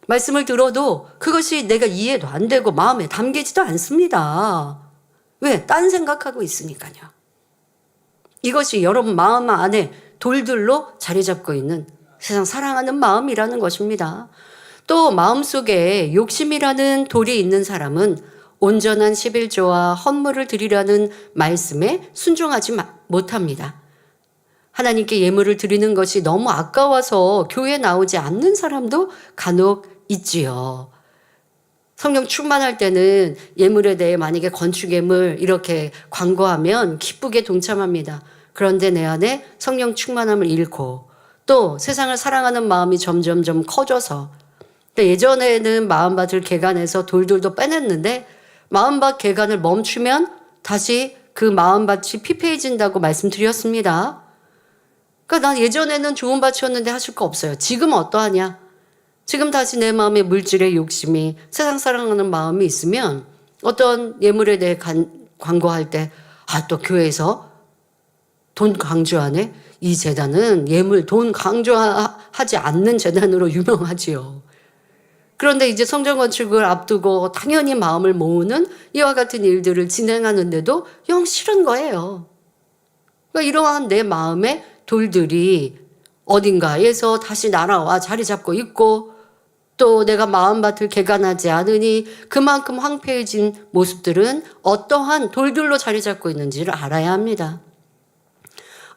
말씀을 들어도 그것이 내가 이해도 안 되고 마음에 담기지도 않습니다. 왜? 딴 생각하고 있으니까요. 이것이 여러분 마음 안에 돌들로 자리 잡고 있는 세상 사랑하는 마음이라는 것입니다. 또 마음속에 욕심이라는 돌이 있는 사람은 온전한 11조와 헌물을 드리라는 말씀에 순종하지 못합니다. 하나님께 예물을 드리는 것이 너무 아까워서 교회에 나오지 않는 사람도 간혹 있지요. 성령 충만할 때는 예물에 대해 만약에 건축예물 이렇게 광고하면 기쁘게 동참합니다. 그런데 내 안에 성령 충만함을 잃고 또 세상을 사랑하는 마음이 점점점 커져서 예전에는 마음밭을 개간해서 돌돌도 빼냈는데 마음밭 개간을 멈추면 다시 그 마음밭이 피폐해진다고 말씀드렸습니다. 그러니까 난 예전에는 좋은 밭이었는데 하실 거 없어요. 지금 어떠하냐? 지금 다시 내 마음에 물질의 욕심이 세상 사랑하는 마음이 있으면 어떤 예물에 대해 광고할 때 또 교회에서 돈 강조하네? 이 재단은 예물 돈 강조하지 않는 재단으로 유명하지요. 그런데 이제 성전 건축을 앞두고 당연히 마음을 모으는 이와 같은 일들을 진행하는데도 영 싫은 거예요. 그러니까 이러한 내 마음의 돌들이 어딘가에서 다시 날아와 자리 잡고 있고 또 내가 마음밭을 개간하지 않으니 그만큼 황폐해진 모습들은 어떠한 돌들로 자리 잡고 있는지를 알아야 합니다.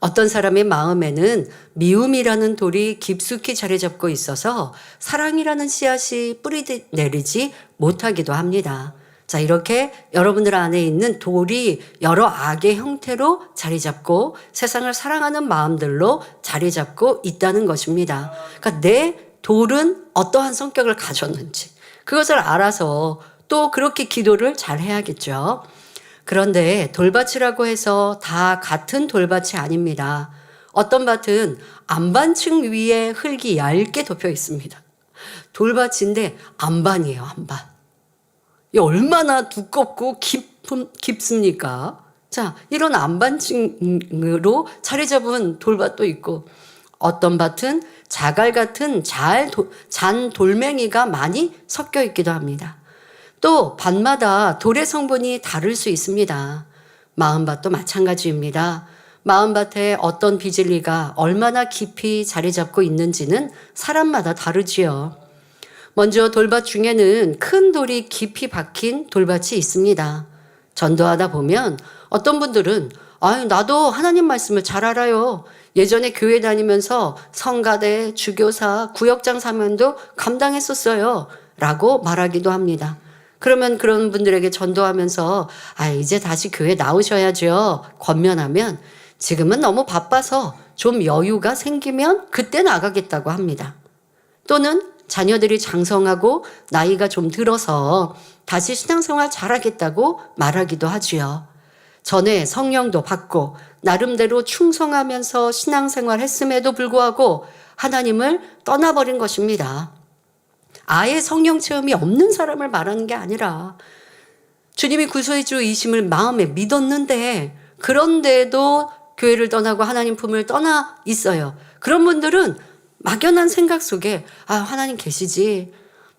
어떤 사람의 마음에는 미움이라는 돌이 깊숙이 자리 잡고 있어서 사랑이라는 씨앗이 뿌리 내리지 못하기도 합니다. 자, 이렇게 여러분들 안에 있는 돌이 여러 악의 형태로 자리 잡고 세상을 사랑하는 마음들로 자리 잡고 있다는 것입니다. 그러니까 내 돌은 어떠한 성격을 가졌는지 그것을 알아서 또 그렇게 기도를 잘 해야겠죠. 그런데 돌밭이라고 해서 다 같은 돌밭이 아닙니다. 어떤 밭은 안반층 위에 흙이 얇게 덮여 있습니다. 돌밭인데 안반이에요, 안반. 이 얼마나 두껍고 깊습니까? 자, 이런 안반층으로 자리 잡은 돌밭도 있고 어떤 밭은 자갈 같은 잔 돌멩이가 많이 섞여 있기도 합니다. 또 밭마다 돌의 성분이 다를 수 있습니다. 마음밭도 마찬가지입니다. 마음밭에 어떤 비질리가 얼마나 깊이 자리 잡고 있는지는 사람마다 다르지요. 먼저 돌밭 중에는 큰 돌이 깊이 박힌 돌밭이 있습니다. 전도하다 보면 어떤 분들은 나도 하나님 말씀을 잘 알아요. 예전에 교회 다니면서 성가대, 주교사, 구역장 사면도 감당했었어요. 라고 말하기도 합니다. 그러면 그런 분들에게 전도하면서 이제 다시 교회 나오셔야죠. 권면하면 지금은 너무 바빠서 좀 여유가 생기면 그때 나가겠다고 합니다. 또는 자녀들이 장성하고 나이가 좀 들어서 다시 신앙생활 잘하겠다고 말하기도 하지요. 전에 성령도 받고 나름대로 충성하면서 신앙생활 했음에도 불구하고 하나님을 떠나버린 것입니다. 아예 성령 체험이 없는 사람을 말하는 게 아니라 주님이 구세주이심을 마음에 믿었는데 그런데도 교회를 떠나고 하나님 품을 떠나 있어요. 그런 분들은 막연한 생각 속에 하나님 계시지,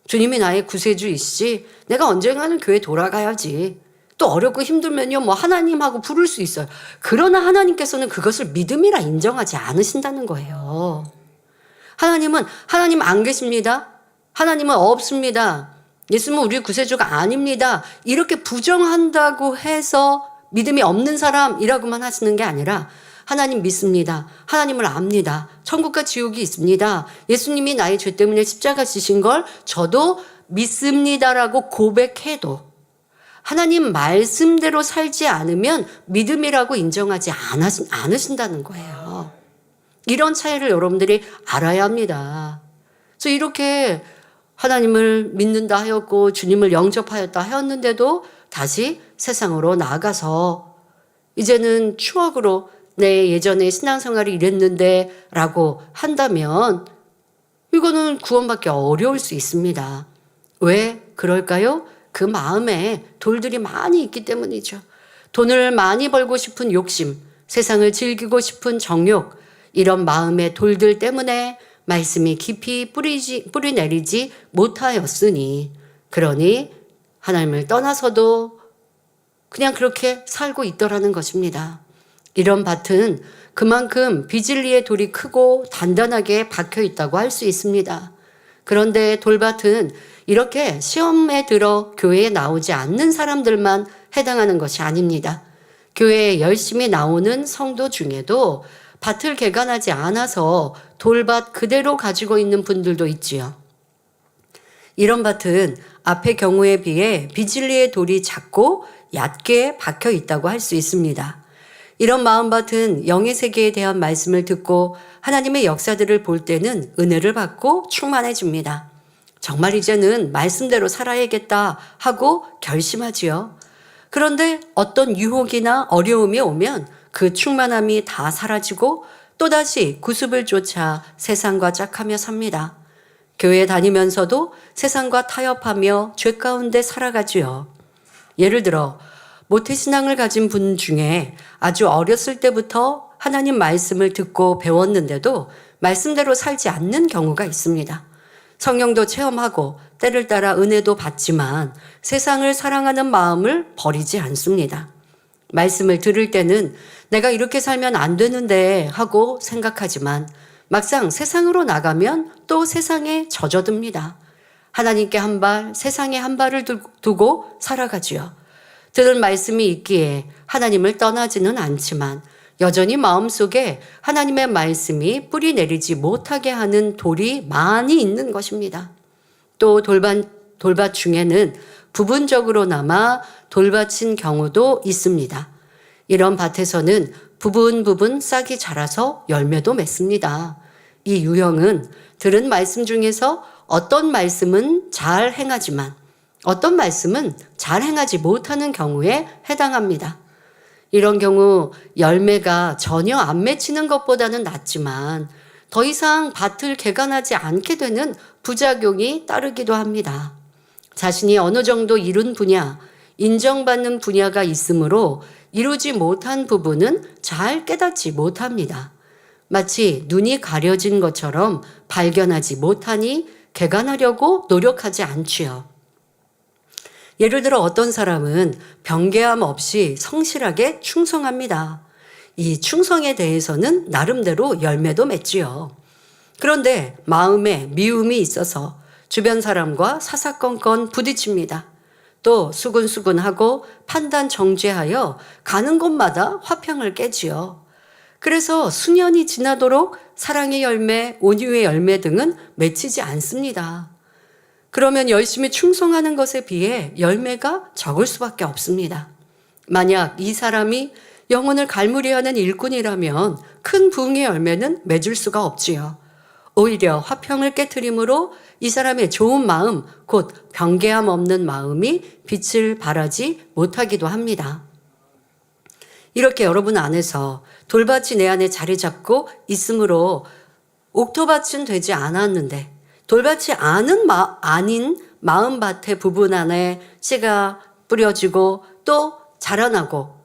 주님이 나의 구세주이시지, 내가 언젠가는 교회 돌아가야지, 또 어렵고 힘들면요 뭐 하나님하고 부를 수 있어요. 그러나 하나님께서는 그것을 믿음이라 인정하지 않으신다는 거예요. 하나님은 하나님 안 계십니다. 하나님은 없습니다. 예수님은 우리 구세주가 아닙니다. 이렇게 부정한다고 해서 믿음이 없는 사람이라고만 하시는 게 아니라 하나님 믿습니다. 하나님을 압니다. 천국과 지옥이 있습니다. 예수님이 나의 죄 때문에 십자가 지신 걸 저도 믿습니다라고 고백해도 하나님 말씀대로 살지 않으면 믿음이라고 인정하지 않으신다는 거예요. 이런 차이를 여러분들이 알아야 합니다. 그래서 이렇게 하나님을 믿는다 하였고 주님을 영접하였다 하였는데도 다시 세상으로 나아가서 이제는 추억으로 내 예전에 신앙생활이 이랬는데 라고 한다면 이거는 구원받기 어려울 수 있습니다. 왜 그럴까요? 그 마음에 돌들이 많이 있기 때문이죠. 돈을 많이 벌고 싶은 욕심, 세상을 즐기고 싶은 정욕, 이런 마음의 돌들 때문에 말씀이 깊이 뿌리 내리지 못하였으니, 그러니 하나님을 떠나서도 그냥 그렇게 살고 있더라는 것입니다. 이런 밭은 그만큼 비질리의 돌이 크고 단단하게 박혀 있다고 할 수 있습니다. 그런데 돌밭은 이렇게 시험에 들어 교회에 나오지 않는 사람들만 해당하는 것이 아닙니다. 교회에 열심히 나오는 성도 중에도 밭을 개간하지 않아서 돌밭 그대로 가지고 있는 분들도 있지요. 이런 밭은 앞의 경우에 비해 비질리의 돌이 작고 얕게 박혀 있다고 할 수 있습니다. 이런 마음밭은 영의 세계에 대한 말씀을 듣고 하나님의 역사들을 볼 때는 은혜를 받고 충만해집니다. 정말 이제는 말씀대로 살아야겠다 하고 결심하지요. 그런데 어떤 유혹이나 어려움이 오면 그 충만함이 다 사라지고 또다시 구습을 쫓아 세상과 짝하며 삽니다. 교회 다니면서도 세상과 타협하며 죄 가운데 살아가지요. 예를 들어 모태신앙을 가진 분 중에 아주 어렸을 때부터 하나님 말씀을 듣고 배웠는데도 말씀대로 살지 않는 경우가 있습니다. 성령도 체험하고 때를 따라 은혜도 받지만 세상을 사랑하는 마음을 버리지 않습니다. 말씀을 들을 때는 내가 이렇게 살면 안 되는데 하고 생각하지만 막상 세상으로 나가면 또 세상에 젖어듭니다. 하나님께 한 발, 세상에 한 발을 두고 살아가지요. 들은 말씀이 있기에 하나님을 떠나지는 않지만 여전히 마음속에 하나님의 말씀이 뿌리 내리지 못하게 하는 돌이 많이 있는 것입니다. 또 돌밭 중에는 부분적으로나마 돌밭인 경우도 있습니다. 이런 밭에서는 부분 싹이 자라서 열매도 맺습니다. 이 유형은 들은 말씀 중에서 어떤 말씀은 잘 행하지만 어떤 말씀은 잘 행하지 못하는 경우에 해당합니다. 이런 경우 열매가 전혀 안 맺히는 것보다는 낫지만 더 이상 밭을 개간하지 않게 되는 부작용이 따르기도 합니다. 자신이 어느 정도 이룬 분야, 인정받는 분야가 있으므로 이루지 못한 부분은 잘 깨닫지 못합니다. 마치 눈이 가려진 것처럼 발견하지 못하니 개간하려고 노력하지 않지요. 예를 들어 어떤 사람은 변개함 없이 성실하게 충성합니다. 이 충성에 대해서는 나름대로 열매도 맺지요. 그런데 마음에 미움이 있어서 주변 사람과 사사건건 부딪힙니다. 또 수근수근하고 판단 정죄하여 가는 곳마다 화평을 깨지요. 그래서 수년이 지나도록 사랑의 열매, 온유의 열매 등은 맺히지 않습니다. 그러면 열심히 충성하는 것에 비해 열매가 적을 수밖에 없습니다. 만약 이 사람이 영혼을 갈무리하는 일꾼이라면 큰 부흥의 열매는 맺을 수가 없지요. 오히려 화평을 깨트림으로 이 사람의 좋은 마음, 곧 변개함 없는 마음이 빛을 발하지 못하기도 합니다. 이렇게 여러분 안에서 돌밭이 내 안에 자리 잡고 있으므로 옥토밭은 되지 않았는데 돌밭이 아닌 마음밭의 부분 안에 씨가 뿌려지고 또 자라나고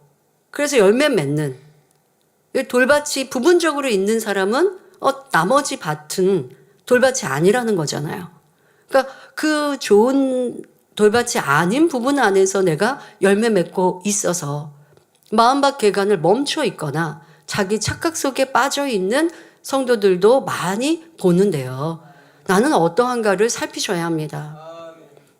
그래서 열매 맺는 돌밭이 부분적으로 있는 사람은 나머지 밭은 돌밭이 아니라는 거잖아요. 그러니까 그 좋은 돌밭이 아닌 부분 안에서 내가 열매 맺고 있어서 마음밭 개간을 멈춰 있거나 자기 착각 속에 빠져 있는 성도들도 많이 보는데요. 나는 어떠한가를 살피셔야 합니다.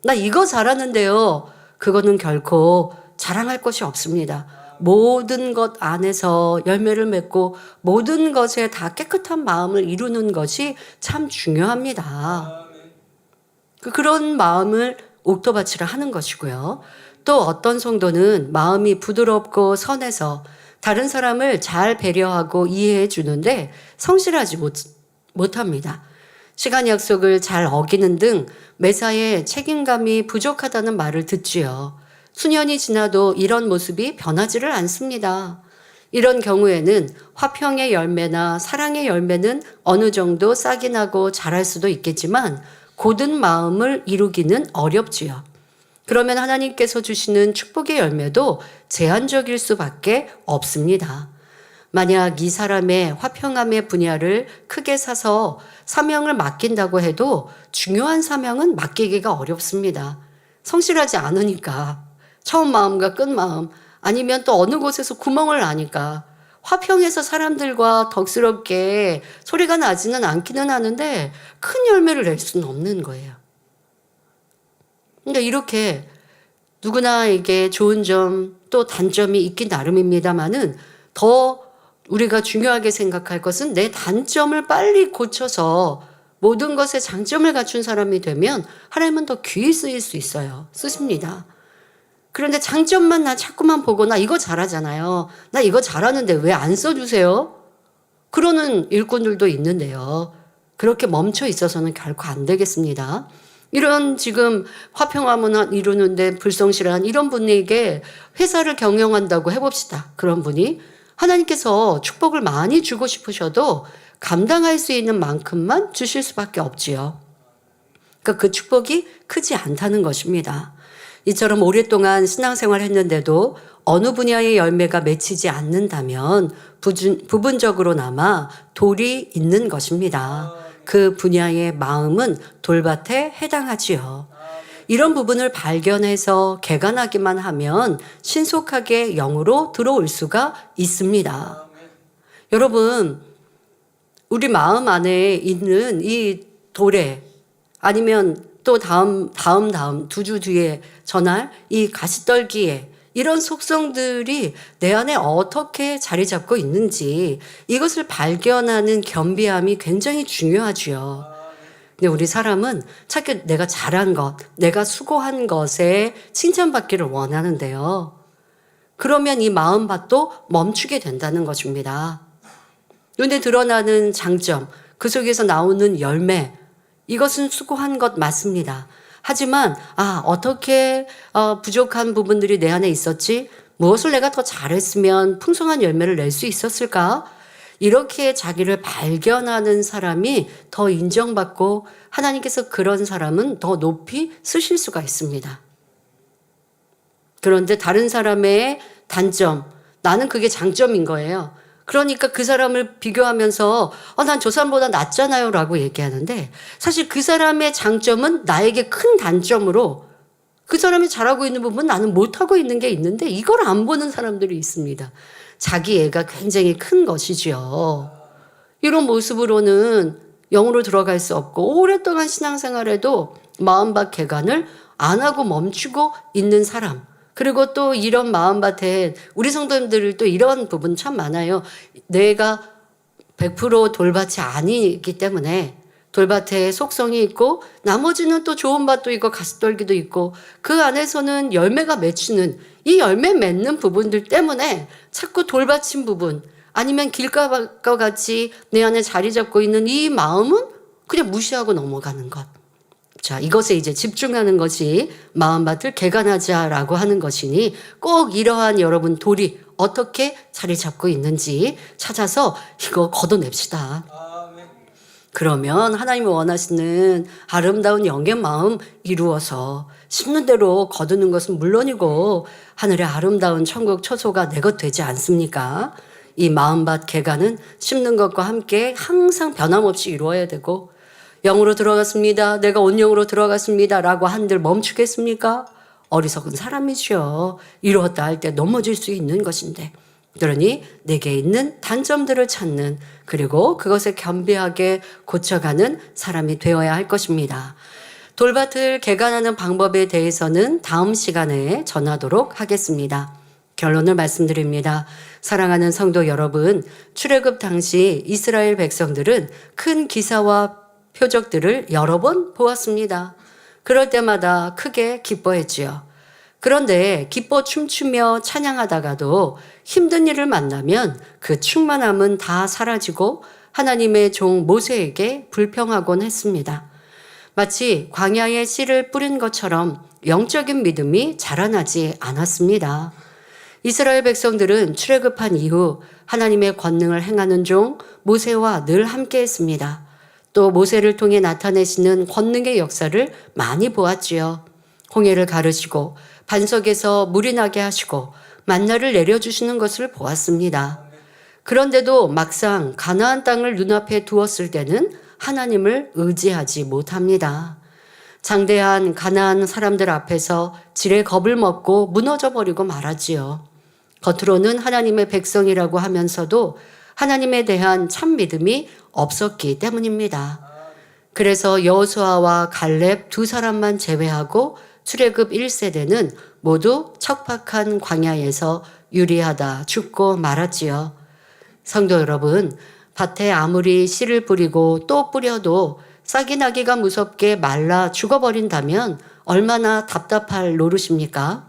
나 이거 잘하는데요. 그거는 결코 자랑할 것이 없습니다. 모든 것 안에서 열매를 맺고 모든 것에 다 깨끗한 마음을 이루는 것이 참 중요합니다. 그런 마음을 옥토밭이라 하는 것이고요. 또 어떤 성도는 마음이 부드럽고 선해서 다른 사람을 잘 배려하고 이해해 주는데 성실하지 못합니다. 시간 약속을 잘 어기는 등 매사에 책임감이 부족하다는 말을 듣지요. 수년이 지나도 이런 모습이 변하지를 않습니다. 이런 경우에는 화평의 열매나 사랑의 열매는 어느 정도 싹이 나고 자랄 수도 있겠지만 고든 마음을 이루기는 어렵지요. 그러면 하나님께서 주시는 축복의 열매도 제한적일 수밖에 없습니다. 만약 이 사람의 화평함의 분야를 크게 사서 사명을 맡긴다고 해도 중요한 사명은 맡기기가 어렵습니다. 성실하지 않으니까. 처음 마음과 끝 마음, 아니면 또 어느 곳에서 구멍을 나니까 화평해서 사람들과 덕스럽게 소리가 나지는 않기는 하는데 큰 열매를 낼 수는 없는 거예요. 그러니까 이렇게 누구나에게 좋은 점 또 단점이 있긴 나름입니다만은 더 우리가 중요하게 생각할 것은 내 단점을 빨리 고쳐서 모든 것에 장점을 갖춘 사람이 되면 하나님은 더 귀히 쓰일 수 있어요. 쓰십니다. 그런데 장점만 나 자꾸만 보고 나 이거 잘하잖아요. 나 이거 잘하는데 왜 안 써주세요? 그러는 일꾼들도 있는데요. 그렇게 멈춰 있어서는 결코 안 되겠습니다. 이런 지금 화평함을 이루는데 불성실한 이런 분에게 회사를 경영한다고 해봅시다. 그런 분이 하나님께서 축복을 많이 주고 싶으셔도 감당할 수 있는 만큼만 주실 수밖에 없지요. 그러니까 그 축복이 크지 않다는 것입니다. 이처럼 오랫동안 신앙생활을 했는데도 어느 분야의 열매가 맺히지 않는다면 부분적으로나마 돌이 있는 것입니다. 그 분야의 마음은 돌밭에 해당하지요. 이런 부분을 발견해서 개간하기만 하면 신속하게 영으로 들어올 수가 있습니다. 여러분, 우리 마음 안에 있는 이 돌에 아니면 또 다음 두 주 뒤에 전할 이 가시떨기에 이런 속성들이 내 안에 어떻게 자리 잡고 있는지 이것을 발견하는 겸비함이 굉장히 중요하지요. 근데 우리 사람은 자꾸 내가 잘한 것, 내가 수고한 것에 칭찬받기를 원하는데요. 그러면 이 마음밭도 멈추게 된다는 것입니다. 눈에 드러나는 장점, 그 속에서 나오는 열매, 이것은 수고한 것 맞습니다. 하지만 어떻게 부족한 부분들이 내 안에 있었지? 무엇을 내가 더 잘했으면 풍성한 열매를 낼 수 있었을까? 이렇게 자기를 발견하는 사람이 더 인정받고 하나님께서 그런 사람은 더 높이 쓰실 수가 있습니다. 그런데 다른 사람의 단점, 나는 그게 장점인 거예요. 그러니까 그 사람을 비교하면서 난 저 사람보다 낫잖아요 라고 얘기하는데 사실 그 사람의 장점은 나에게 큰 단점으로 그 사람이 잘하고 있는 부분 나는 못하고 있는 게 있는데 이걸 안 보는 사람들이 있습니다. 자기 애가 굉장히 큰 것이지요. 이런 모습으로는 영으로 들어갈 수 없고 오랫동안 신앙생활에도 마음밭 개간을 안 하고 멈추고 있는 사람, 그리고 또 이런 마음밭에 우리 성도님들 또 이런 부분 참 많아요. 내가 100% 돌밭이 아니기 때문에 돌밭에 속성이 있고 나머지는 또 좋은 밭도 있고 가시떨기도 있고 그 안에서는 열매가 맺히는 이 열매 맺는 부분들 때문에 자꾸 돌밭인 부분 아니면 길가과 같이 내 안에 자리 잡고 있는 이 마음은 그냥 무시하고 넘어가는 것. 자, 이것에 이제 집중하는 것이 마음밭을 개간하자라고 하는 것이니 꼭 이러한 여러분 돌이 어떻게 자리 잡고 있는지 찾아서 이거 걷어냅시다. 그러면 하나님이 원하시는 아름다운 영의 마음 이루어서 심는 대로 거두는 것은 물론이고 하늘의 아름다운 천국 처소가 내 것 되지 않습니까? 이 마음밭 개간은 심는 것과 함께 항상 변함없이 이루어야 되고 영으로 들어갔습니다. 내가 온 영으로 들어갔습니다. 라고 한들 멈추겠습니까? 어리석은 사람이죠. 이루었다 할 때 넘어질 수 있는 것인데. 그러니 내게 있는 단점들을 찾는 그리고 그것을 겸비하게 고쳐가는 사람이 되어야 할 것입니다. 돌밭을 개간하는 방법에 대해서는 다음 시간에 전하도록 하겠습니다. 결론을 말씀드립니다. 사랑하는 성도 여러분, 출애굽 당시 이스라엘 백성들은 큰 기사와 표적들을 여러 번 보았습니다. 그럴 때마다 크게 기뻐했지요. 그런데 기뻐 춤추며 찬양하다가도 힘든 일을 만나면 그 충만함은 다 사라지고 하나님의 종 모세에게 불평하곤 했습니다. 마치 광야에 씨를 뿌린 것처럼 영적인 믿음이 자라나지 않았습니다. 이스라엘 백성들은 출애굽한 이후 하나님의 권능을 행하는 종 모세와 늘 함께 했습니다. 또 모세를 통해 나타내시는 권능의 역사를 많이 보았지요. 홍해를 가르시고 반석에서 물이 나게 하시고 만나를 내려주시는 것을 보았습니다. 그런데도 막상 가나안 땅을 눈앞에 두었을 때는 하나님을 의지하지 못합니다. 장대한 가나안 사람들 앞에서 지레 겁을 먹고 무너져 버리고 말하지요. 겉으로는 하나님의 백성이라고 하면서도 하나님에 대한 참 믿음이 없었기 때문입니다. 그래서 여호수아와 갈렙 두 사람만 제외하고 출애굽 1세대는 모두 척박한 광야에서 유리하다 죽고 말았지요. 성도 여러분, 밭에 아무리 씨를 뿌리고 또 뿌려도 싹이 나기가 무섭게 말라 죽어버린다면 얼마나 답답할 노릇입니까?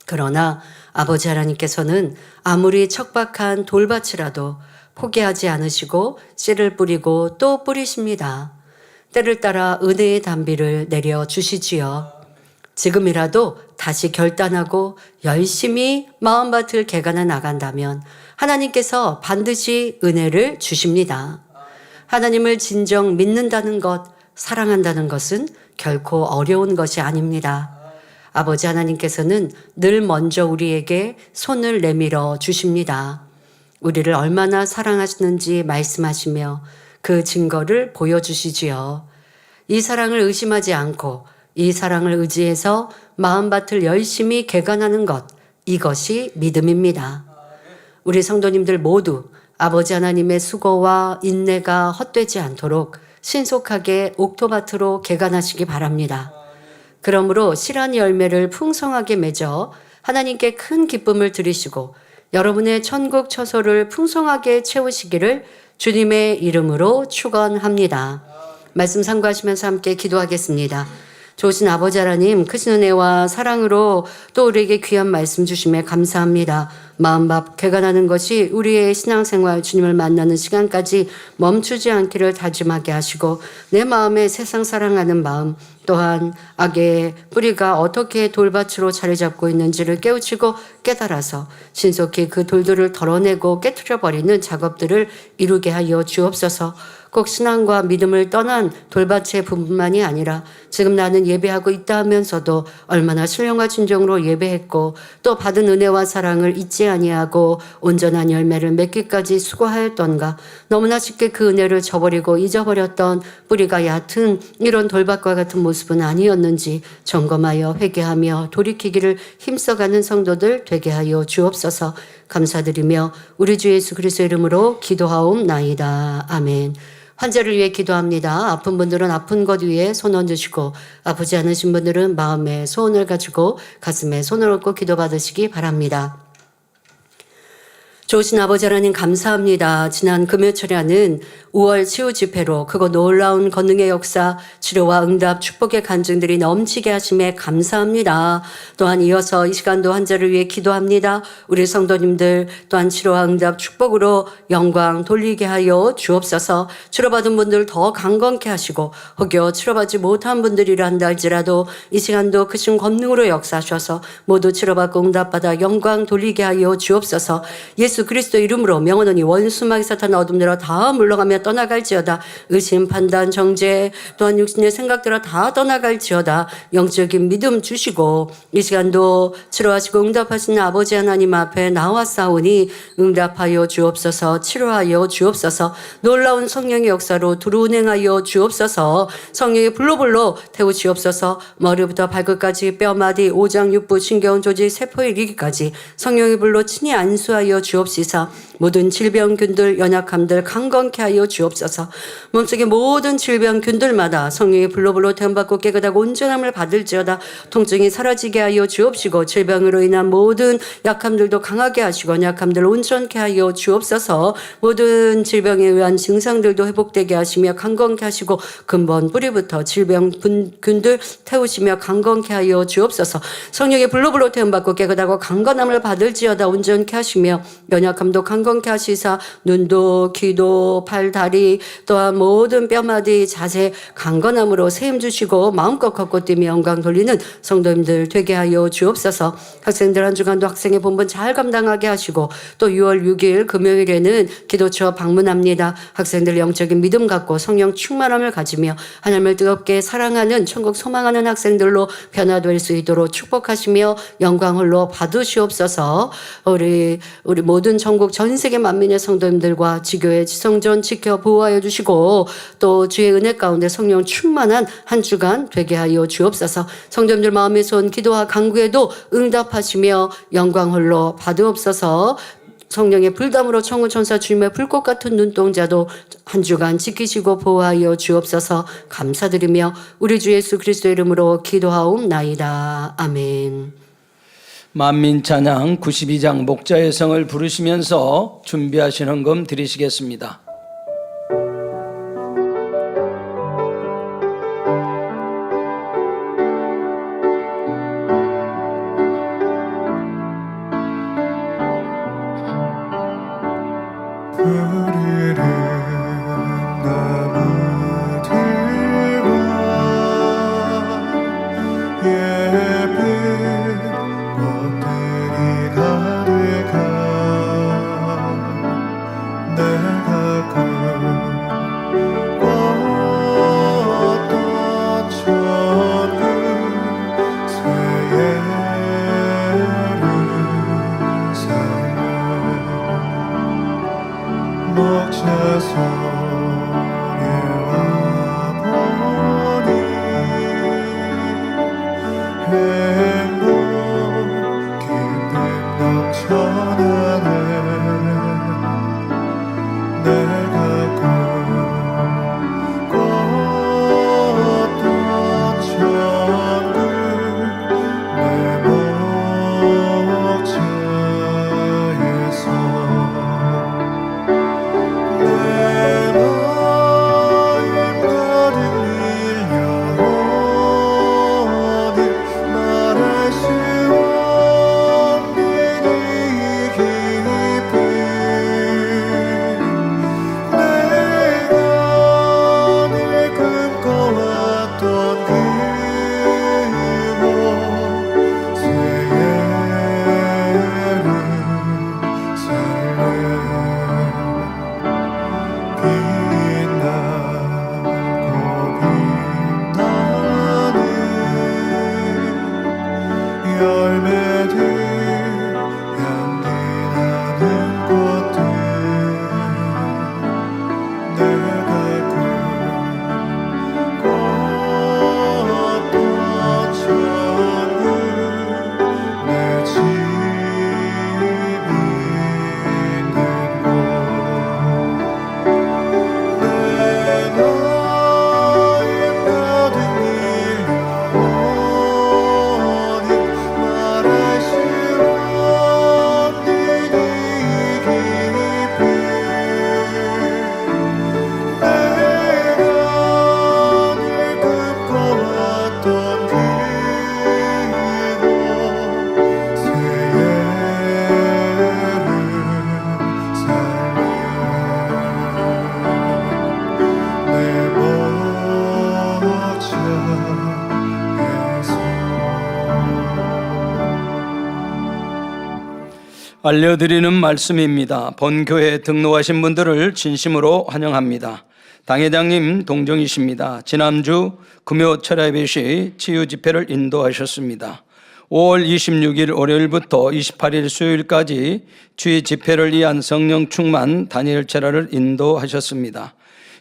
그러나 아버지 하나님께서는 아무리 척박한 돌밭이라도 포기하지 않으시고 씨를 뿌리고 또 뿌리십니다. 때를 따라 은혜의 단비를 내려주시지요. 지금이라도 다시 결단하고 열심히 마음밭을 개간해 나간다면 하나님께서 반드시 은혜를 주십니다. 하나님을 진정 믿는다는 것, 사랑한다는 것은 결코 어려운 것이 아닙니다. 아버지 하나님께서는 늘 먼저 우리에게 손을 내밀어 주십니다. 우리를 얼마나 사랑하시는지 말씀하시며 그 증거를 보여주시지요. 이 사랑을 의심하지 않고 이 사랑을 의지해서 마음밭을 열심히 개간하는 것, 이것이 믿음입니다. 우리 성도님들 모두 아버지 하나님의 수고와 인내가 헛되지 않도록 신속하게 옥토밭으로 개간하시기 바랍니다. 그러므로 실한 열매를 풍성하게 맺어 하나님께 큰 기쁨을 드리시고 여러분의 천국 처소를 풍성하게 채우시기를 주님의 이름으로 축원합니다. 말씀 참고하시면서 함께 기도하겠습니다. 좋으신 아버지 하나님, 크신 은혜와 사랑으로 또 우리에게 귀한 말씀 주심에 감사합니다. 마음밥 개간하는 것이 우리의 신앙생활 주님을 만나는 시간까지 멈추지 않기를 다짐하게 하시고 내 마음에 세상 사랑하는 마음 또한 악의 뿌리가 어떻게 돌밭으로 자리 잡고 있는지를 깨우치고 깨달아서 신속히 그 돌들을 덜어내고 깨트려버리는 작업들을 이루게 하여 주옵소서. 꼭 신앙과 믿음을 떠난 돌밭의 부분만이 아니라 지금 나는 예배하고 있다 하면서도 얼마나 신령과 진정으로 예배했고 또 받은 은혜와 사랑을 잊지 아니하고 온전한 열매를 맺기까지 수고하였던가. 너무나 쉽게 그 은혜를 저버리고 잊어버렸던 뿌리가 얕은 이런 돌밭과 같은 모습은 아니었는지 점검하여 회개하며 돌이키기를 힘써가는 성도들 되게 하여 주옵소서. 감사드리며 우리 주 예수 그리스도의 이름으로 기도하옵나이다. 아멘. 환자를 위해 기도합니다. 아픈 분들은 아픈 것 위에 손 얹으시고 아프지 않으신 분들은 마음에 소원을 가지고 가슴에 손을 얹고 기도받으시기 바랍니다. 좋으신 아버지 하나님 감사합니다. 지난 금요철에는 5월 치유 집회로 크고 놀라운 권능의 역사, 치료와 응답, 축복의 간증들이 넘치게 하심에 감사합니다. 또한 이어서 이 시간도 환자를 위해 기도합니다. 우리 성도님들 또한 치료와 응답, 축복으로 영광 돌리게 하여 주옵소서. 치료받은 분들 더 강건케 하시고 혹여 치료받지 못한 분들이라 한다 할지라도 이 시간도 크신 권능으로 역사하셔서 모두 치료받고 응답받아 영광 돌리게 하여 주옵소서. 예수 예수 그리스도 이름으로 명하노니 원수마귀 사탄 어둠들아 다 물러가며 떠나갈지어다. 의심 판단 정죄 또한 육신의 생각들아 다 떠나갈지어다. 영적인 믿음 주시고 이 시간도 치료하시고 응답하시는 아버지 하나님 앞에 나왔사오니 응답하여 주옵소서. 치료하여 주옵소서. 놀라운 성령의 역사로 두루운행하여 주옵소서. 성령의 불로불로 태우시옵소서. 머리부터 발끝까지 뼈마디 오장 육부 신경 조직 세포의 이르기까지 성령의 불로 친히 안수하여 주옵시사. 모든 질병균들 연약함들 강건케 하여 주옵소서. 몸속의 모든 질병균들마다 성령의 불로불로 태움받고 깨끗하고 온전함을 받을지어다. 통증이 사라지게 하여 주옵시고 질병으로 인한 모든 약함들도 강하게 하시고 연약함들 온전케 하여 주옵소서. 모든 질병에 의한 증상들도 회복되게 하시며 강건케 하시고 근본 뿌리부터 질병균들 태우시며 강건케 하여 주옵소서. 성령의 불로불로 태움받고 깨끗하고 강건함을 받을지어다. 온전케 하시며 연약함도 강건케 하시사 눈도 귀도 팔 다리 또한 모든 뼈마디 자세 강건함으로 세임 주시고 마음껏 걷고 뛰며 영광 돌리는 성도님들 되게 하여 주옵소서. 학생들 한 주간도 학생의 본분 잘 감당하게 하시고 또 6월 6일 금요일에는 기도처 방문합니다. 학생들 영적인 믿음 갖고 성령 충만함을 가지며 하나님을 뜨겁게 사랑하는 천국 소망하는 학생들로 변화될 수 있도록 축복하시며 영광 홀로 받으시옵소서. 우리 모든 전국 전 세계 만민의 성도님들과 지교회 지성전 지켜 보호하여 주시고 또 주의 은혜 가운데 성령 충만한 한 주간 되게 하여 주옵소서. 성도님들 마음에 쏜 기도와 간구에도 응답하시며 영광 홀로 받으옵소서. 성령의 불담으로 천군 천사 주님의 불꽃 같은 눈동자도 한 주간 지키시고 보호하여 주옵소서. 감사드리며 우리 주 예수 그리스도 이름으로 기도하옵나이다. 아멘. 만민 찬양 92장 목자의 성을 부르시면서 준비하신 헌금 드리시겠습니다. 푸르른 나무들과 예쁜 꽃들이 가득한 내가 알려드리는 말씀입니다. 본교회에 등록하신 분들을 진심으로 환영합니다. 당회장님 동정이십니다. 지난주 금요 철야예배시 치유 집회를 인도하셨습니다. 5월 26일 월요일부터 28일 수요일까지 주의 집회를 위한 성령 충만 다니엘 철야를 인도하셨습니다.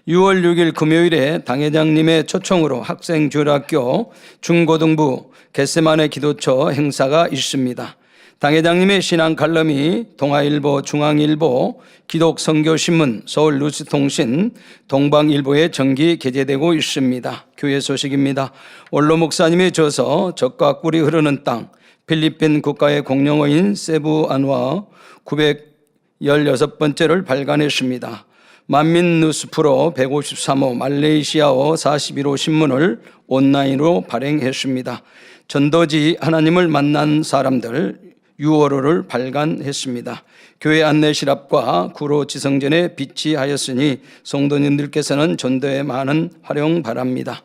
6월 6일 금요일에 당회장님의 초청으로 학생주일학교 중고등부 겟세마네 기도처 행사가 있습니다. 당회장님의 신앙 칼럼이 동아일보, 중앙일보, 기독선교신문, 서울뉴스통신, 동방일보에 정기 게재되고 있습니다. 교회 소식입니다. 원로 목사님의 저서 적과 꿀이 흐르는 땅, 필리핀 국가의 공용어인 세부 안화 916번째를 발간했습니다. 만민 뉴스 프로 153호, 말레이시아어 41호 신문을 온라인으로 발행했습니다. 전도지 하나님을 만난 사람들 6월호를 발간했습니다. 교회 안내실 앞과 구로 지성전에 비치하였으니 성도님들께서는 전도에 많은 활용 바랍니다.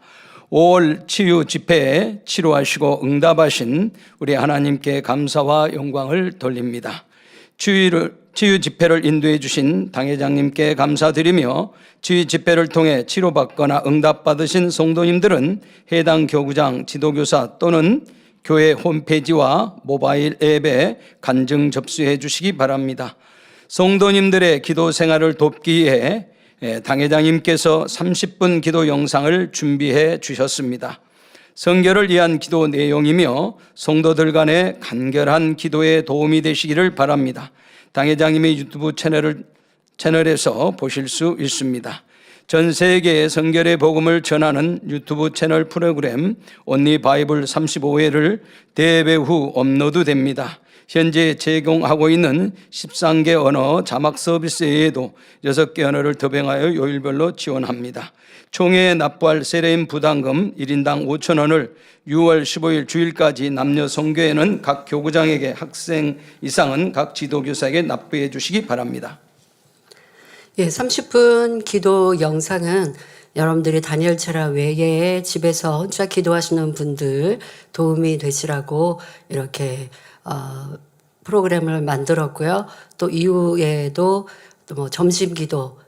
5월 치유 집회에 치료하시고 응답하신 우리 하나님께 감사와 영광을 돌립니다. 치유 집회를 인도해 주신 당회장님께 감사드리며 치유 집회를 통해 치료받거나 응답받으신 성도님들은 해당 교구장 지도교사 또는 교회 홈페이지와 모바일 앱에 간증 접수해 주시기 바랍니다. 성도님들의 기도 생활을 돕기 위해 당회장님께서 30분 기도 영상을 준비해 주셨습니다. 성결을 위한 기도 내용이며 성도들 간의 간결한 기도에 도움이 되시기를 바랍니다. 당회장님의 유튜브 채널에서 보실 수 있습니다. 전 세계에 성결의 복음을 전하는 유튜브 채널 프로그램 온리 바이블 35회를 대예배 후 업로드됩니다. 현재 제공하고 있는 13개 언어 자막 서비스 외에도 6개 언어를 더빙하여 요일별로 지원합니다. 총회 납부할 세례인 부담금 1인당 5,000원을 6월 15일 주일까지 남녀 성교회는 각 교구장에게, 학생 이상은 각 지도교사에게 납부해 주시기 바랍니다. 예, 30분 기도 영상은 여러분들이 다니엘 철야 외에 집에서 혼자 기도하시는 분들 도움이 되시라고 이렇게 프로그램을 만들었고요. 또 이후에도 또 뭐 점심 기도,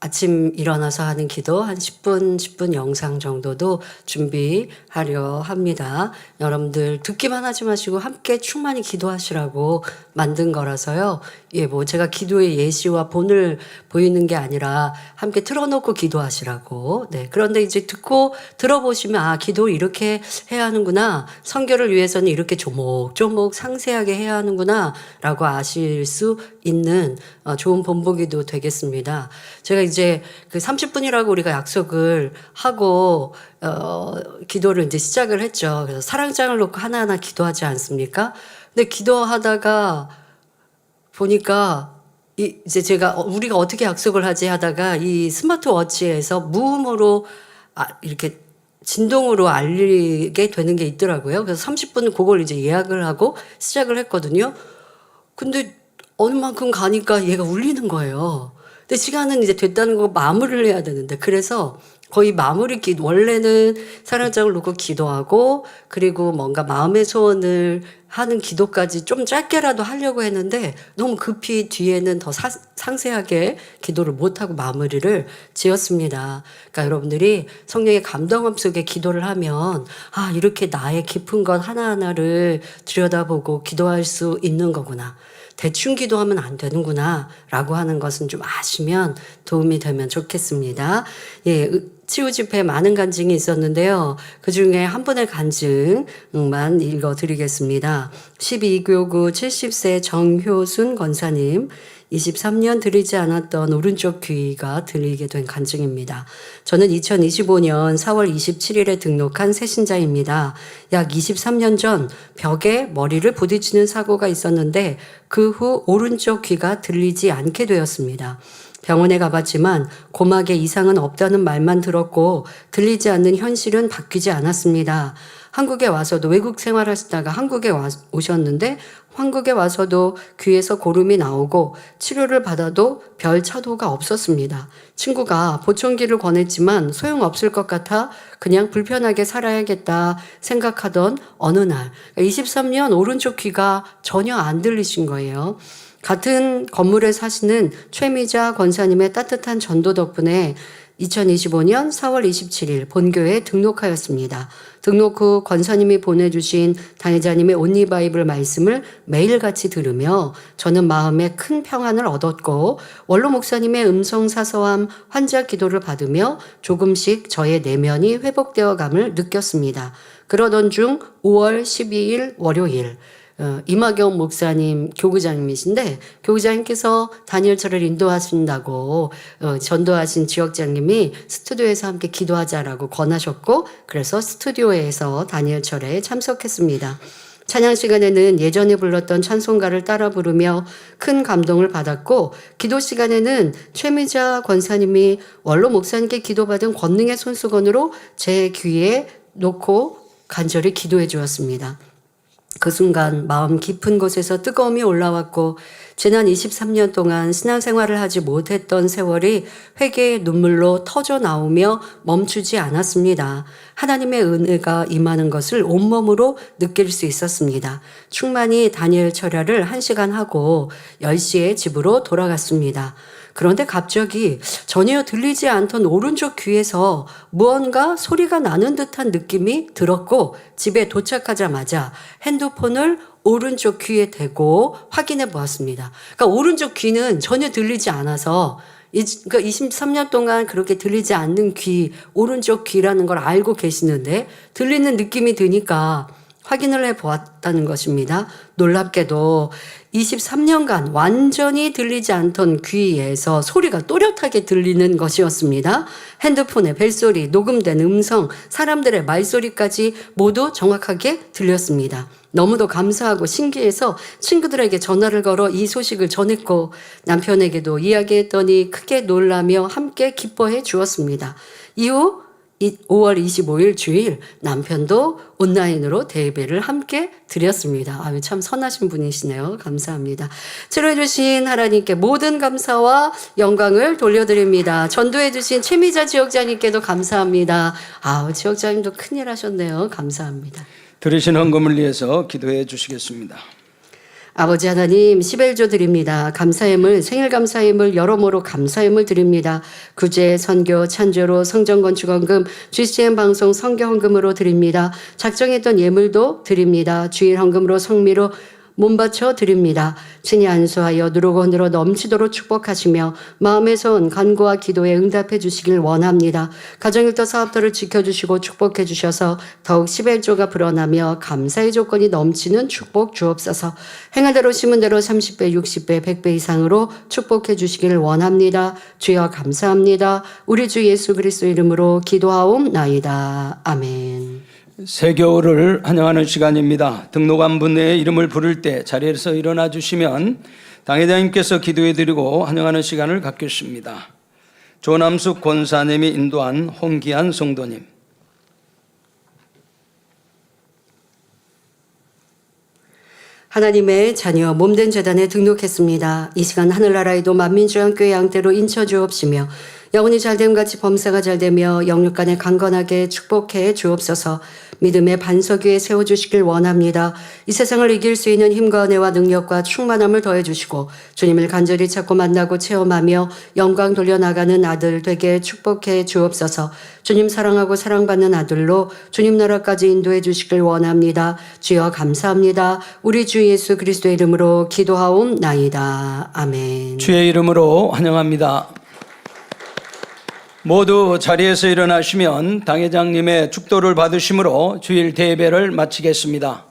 아침 일어나서 하는 기도 한 10분 영상 정도도 준비하려 합니다. 여러분들 듣기만 하지 마시고 함께 충만히 기도하시라고 만든 거라서요. 예, 뭐 제가 기도의 예시와 본을 보이는 게 아니라 함께 틀어놓고 기도하시라고. 네. 그런데 이제 듣고 들어보시면 아, 기도 이렇게 해야 하는구나. 성결을 위해서는 이렇게 조목조목 상세하게 해야 하는구나. 라고 아실 수 있는 좋은 본보기도 되겠습니다. 제가 이제 그 30분이라고 우리가 약속을 하고 기도를 이제 시작을 했죠. 그래서 사랑장을 놓고 하나하나 기도하지 않습니까? 근데 기도하다가 보니까 이제 우리가 어떻게 약속을 하지 하다가 이 스마트워치에서 무음으로 이렇게 진동으로 알리게 되는 게 있더라고요. 그래서 30분 그걸 이제 예약을 하고 시작을 했거든요. 근데 어느 만큼 가니까 얘가 울리는 거예요. 근데 시간은 이제 됐다는 거 마무리를 해야 되는데, 그래서 거의 원래는 사랑장을 놓고 기도하고 그리고 뭔가 마음의 소원을 하는 기도까지 좀 짧게라도 하려고 했는데 너무 급히 뒤에는 더 상세하게 기도를 못하고 마무리를 지었습니다. 그러니까 여러분들이 성령의 감동함 속에 기도를 하면 이렇게 나의 깊은 것 하나하나를 들여다보고 기도할 수 있는 거구나. 대충 기도하면 안 되는구나 라고 하는 것은 좀 아시면 도움이 되면 좋겠습니다. 예, 치유 집회 많은 간증이 있었는데요. 그 중에 한 분의 간증만 읽어드리겠습니다. 12교구 70세 정효순 권사님, 23년 들리지 않았던 오른쪽 귀가 들리게 된 간증입니다. 저는 2025년 4월 27일에 등록한 새신자입니다. 약 23년 전 벽에 머리를 부딪히는 사고가 있었는데 그 후 오른쪽 귀가 들리지 않게 되었습니다. 병원에 가봤지만 고막에 이상은 없다는 말만 들었고 들리지 않는 현실은 바뀌지 않았습니다. 한국에 와서도 외국 생활하시다가 한국에 오셨는데 한국에 와서도 귀에서 고름이 나오고 치료를 받아도 별 차도가 없었습니다. 친구가 보청기를 권했지만 소용없을 것 같아 그냥 불편하게 살아야겠다 생각하던 어느 날 23년 오른쪽 귀가 전혀 안 들리신 거예요. 같은 건물에 사시는 최미자 권사님의 따뜻한 전도 덕분에 2025년 4월 27일 본교에 등록하였습니다. 등록 후 권사님이 보내주신 당회자님의 온리 바이블 말씀을 매일같이 들으며 저는 마음에 큰 평안을 얻었고 원로 목사님의 음성 사서함 환자 기도를 받으며 조금씩 저의 내면이 회복되어 감을 느꼈습니다. 그러던 중 5월 12일 월요일 이마경 목사님 교구장님이신데 교구장님께서 다니엘철을 인도하신다고 전도하신 지역장님이 스튜디오에서 함께 기도하자라고 권하셨고 그래서 스튜디오에서 다니엘철에 참석했습니다. 찬양 시간에는 예전에 불렀던 찬송가를 따라 부르며 큰 감동을 받았고 기도 시간에는 최미자 권사님이 원로 목사님께 기도받은 권능의 손수건으로 제 귀에 놓고 간절히 기도해 주었습니다. 그 순간 마음 깊은 곳에서 뜨거움이 올라왔고 지난 23년 동안 신앙생활을 하지 못했던 세월이 회개의 눈물로 터져 나오며 멈추지 않았습니다. 하나님의 은혜가 임하는 것을 온몸으로 느낄 수 있었습니다. 충만히 다니엘 철야를 1시간 하고 10시에 집으로 돌아갔습니다. 그런데 갑자기 전혀 들리지 않던 오른쪽 귀에서 무언가 소리가 나는 듯한 느낌이 들었고 집에 도착하자마자 핸드폰을 오른쪽 귀에 대고 확인해 보았습니다. 그러니까 오른쪽 귀는 전혀 들리지 않아서 그러니까 23년 동안 그렇게 들리지 않는 귀, 오른쪽 귀라는 걸 알고 계시는데 들리는 느낌이 드니까 확인을 해 보았다는 것입니다. 놀랍게도 23년간 완전히 들리지 않던 귀에서 소리가 또렷하게 들리는 것이었습니다. 핸드폰의 벨소리, 녹음된 음성, 사람들의 말소리까지 모두 정확하게 들렸습니다. 너무도 감사하고 신기해서 친구들에게 전화를 걸어 이 소식을 전했고 남편에게도 이야기했더니 크게 놀라며 함께 기뻐해 주었습니다. 이후 5월 25일 주일 남편도 온라인으로 대예배를 함께 드렸습니다. 아유, 참 선하신 분이시네요. 감사합니다. 치료해 주신 하나님께 모든 감사와 영광을 돌려드립니다. 전도해 주신 최미자 지역장님께도 감사합니다. 아우, 지역장님도 큰일 하셨네요. 감사합니다. 들으신 헌금을 위해서 기도해 주시겠습니다. 아버지 하나님 11조 드립니다. 감사예물, 생일감사예물, 여러모로 감사예물 드립니다. 구제, 선교, 찬조로, 성전건축헌금, GCN 방송 선교헌금으로 드립니다. 작정했던 예물도 드립니다. 주일 헌금으로 성미로 몸바쳐 드립니다. 친히 안수하여 누르고 흔들어 넘치도록 축복하시며 마음에 선 간구와 기도에 응답해 주시길 원합니다. 가정일터 사업터를 지켜주시고 축복해 주셔서 더욱 11조가 불어나며 감사의 조건이 넘치는 축복 주옵소서. 행한 대로 심은 대로 30배, 60배, 100배 이상으로 축복해 주시길 원합니다. 주여 감사합니다. 우리 주 예수 그리스도 이름으로 기도하옵나이다. 아멘. 새 겨울을 환영하는 시간입니다. 등록한 분의 이름을 부를 때 자리에서 일어나 주시면 당회장님께서 기도해 드리고 환영하는 시간을 갖겠습니다. 조남숙 권사님이 인도한 홍기한 성도님. 하나님의 자녀 몸된 재단에 등록했습니다. 이 시간 하늘나라에도 만민주한교회 양떼로 인쳐 주옵시며 영혼이 잘됨같이 범사가 잘되며 영육간에 강건하게 축복해 주옵소서. 믿음의 반석 위에 세워주시길 원합니다. 이 세상을 이길 수 있는 힘과 은혜와 능력과 충만함을 더해주시고 주님을 간절히 찾고 만나고 체험하며 영광 돌려나가는 아들 되게 축복해 주옵소서. 주님 사랑하고 사랑받는 아들로 주님 나라까지 인도해 주시길 원합니다. 주여 감사합니다. 우리 주 예수 그리스도의 이름으로 기도하옵나이다. 아멘. 주의 이름으로 환영합니다. 모두 자리에서 일어나시면 당회장님의 축도를 받으심으로 주일 대예배를 마치겠습니다.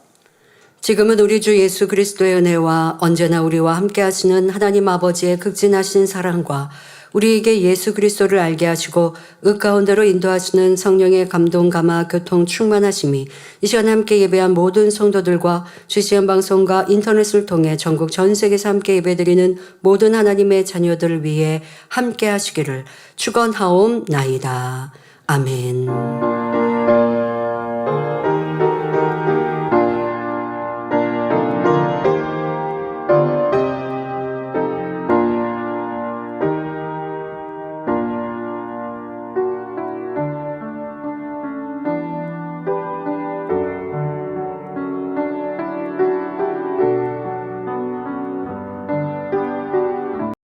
지금은 우리 주 예수 그리스도의 은혜와 언제나 우리와 함께 하시는 하나님 아버지의 극진하신 사랑과 우리에게 예수 그리스도를 알게 하시고 의 가운데로 인도하시는 성령의 감동 감화 교통 충만하심이 이 시간 함께 예배한 모든 성도들과 GCN 방송과 인터넷을 통해 전국 전 세계에서 함께 예배드리는 모든 하나님의 자녀들을 위해 함께 하시기를 축원하옵나이다. 아멘.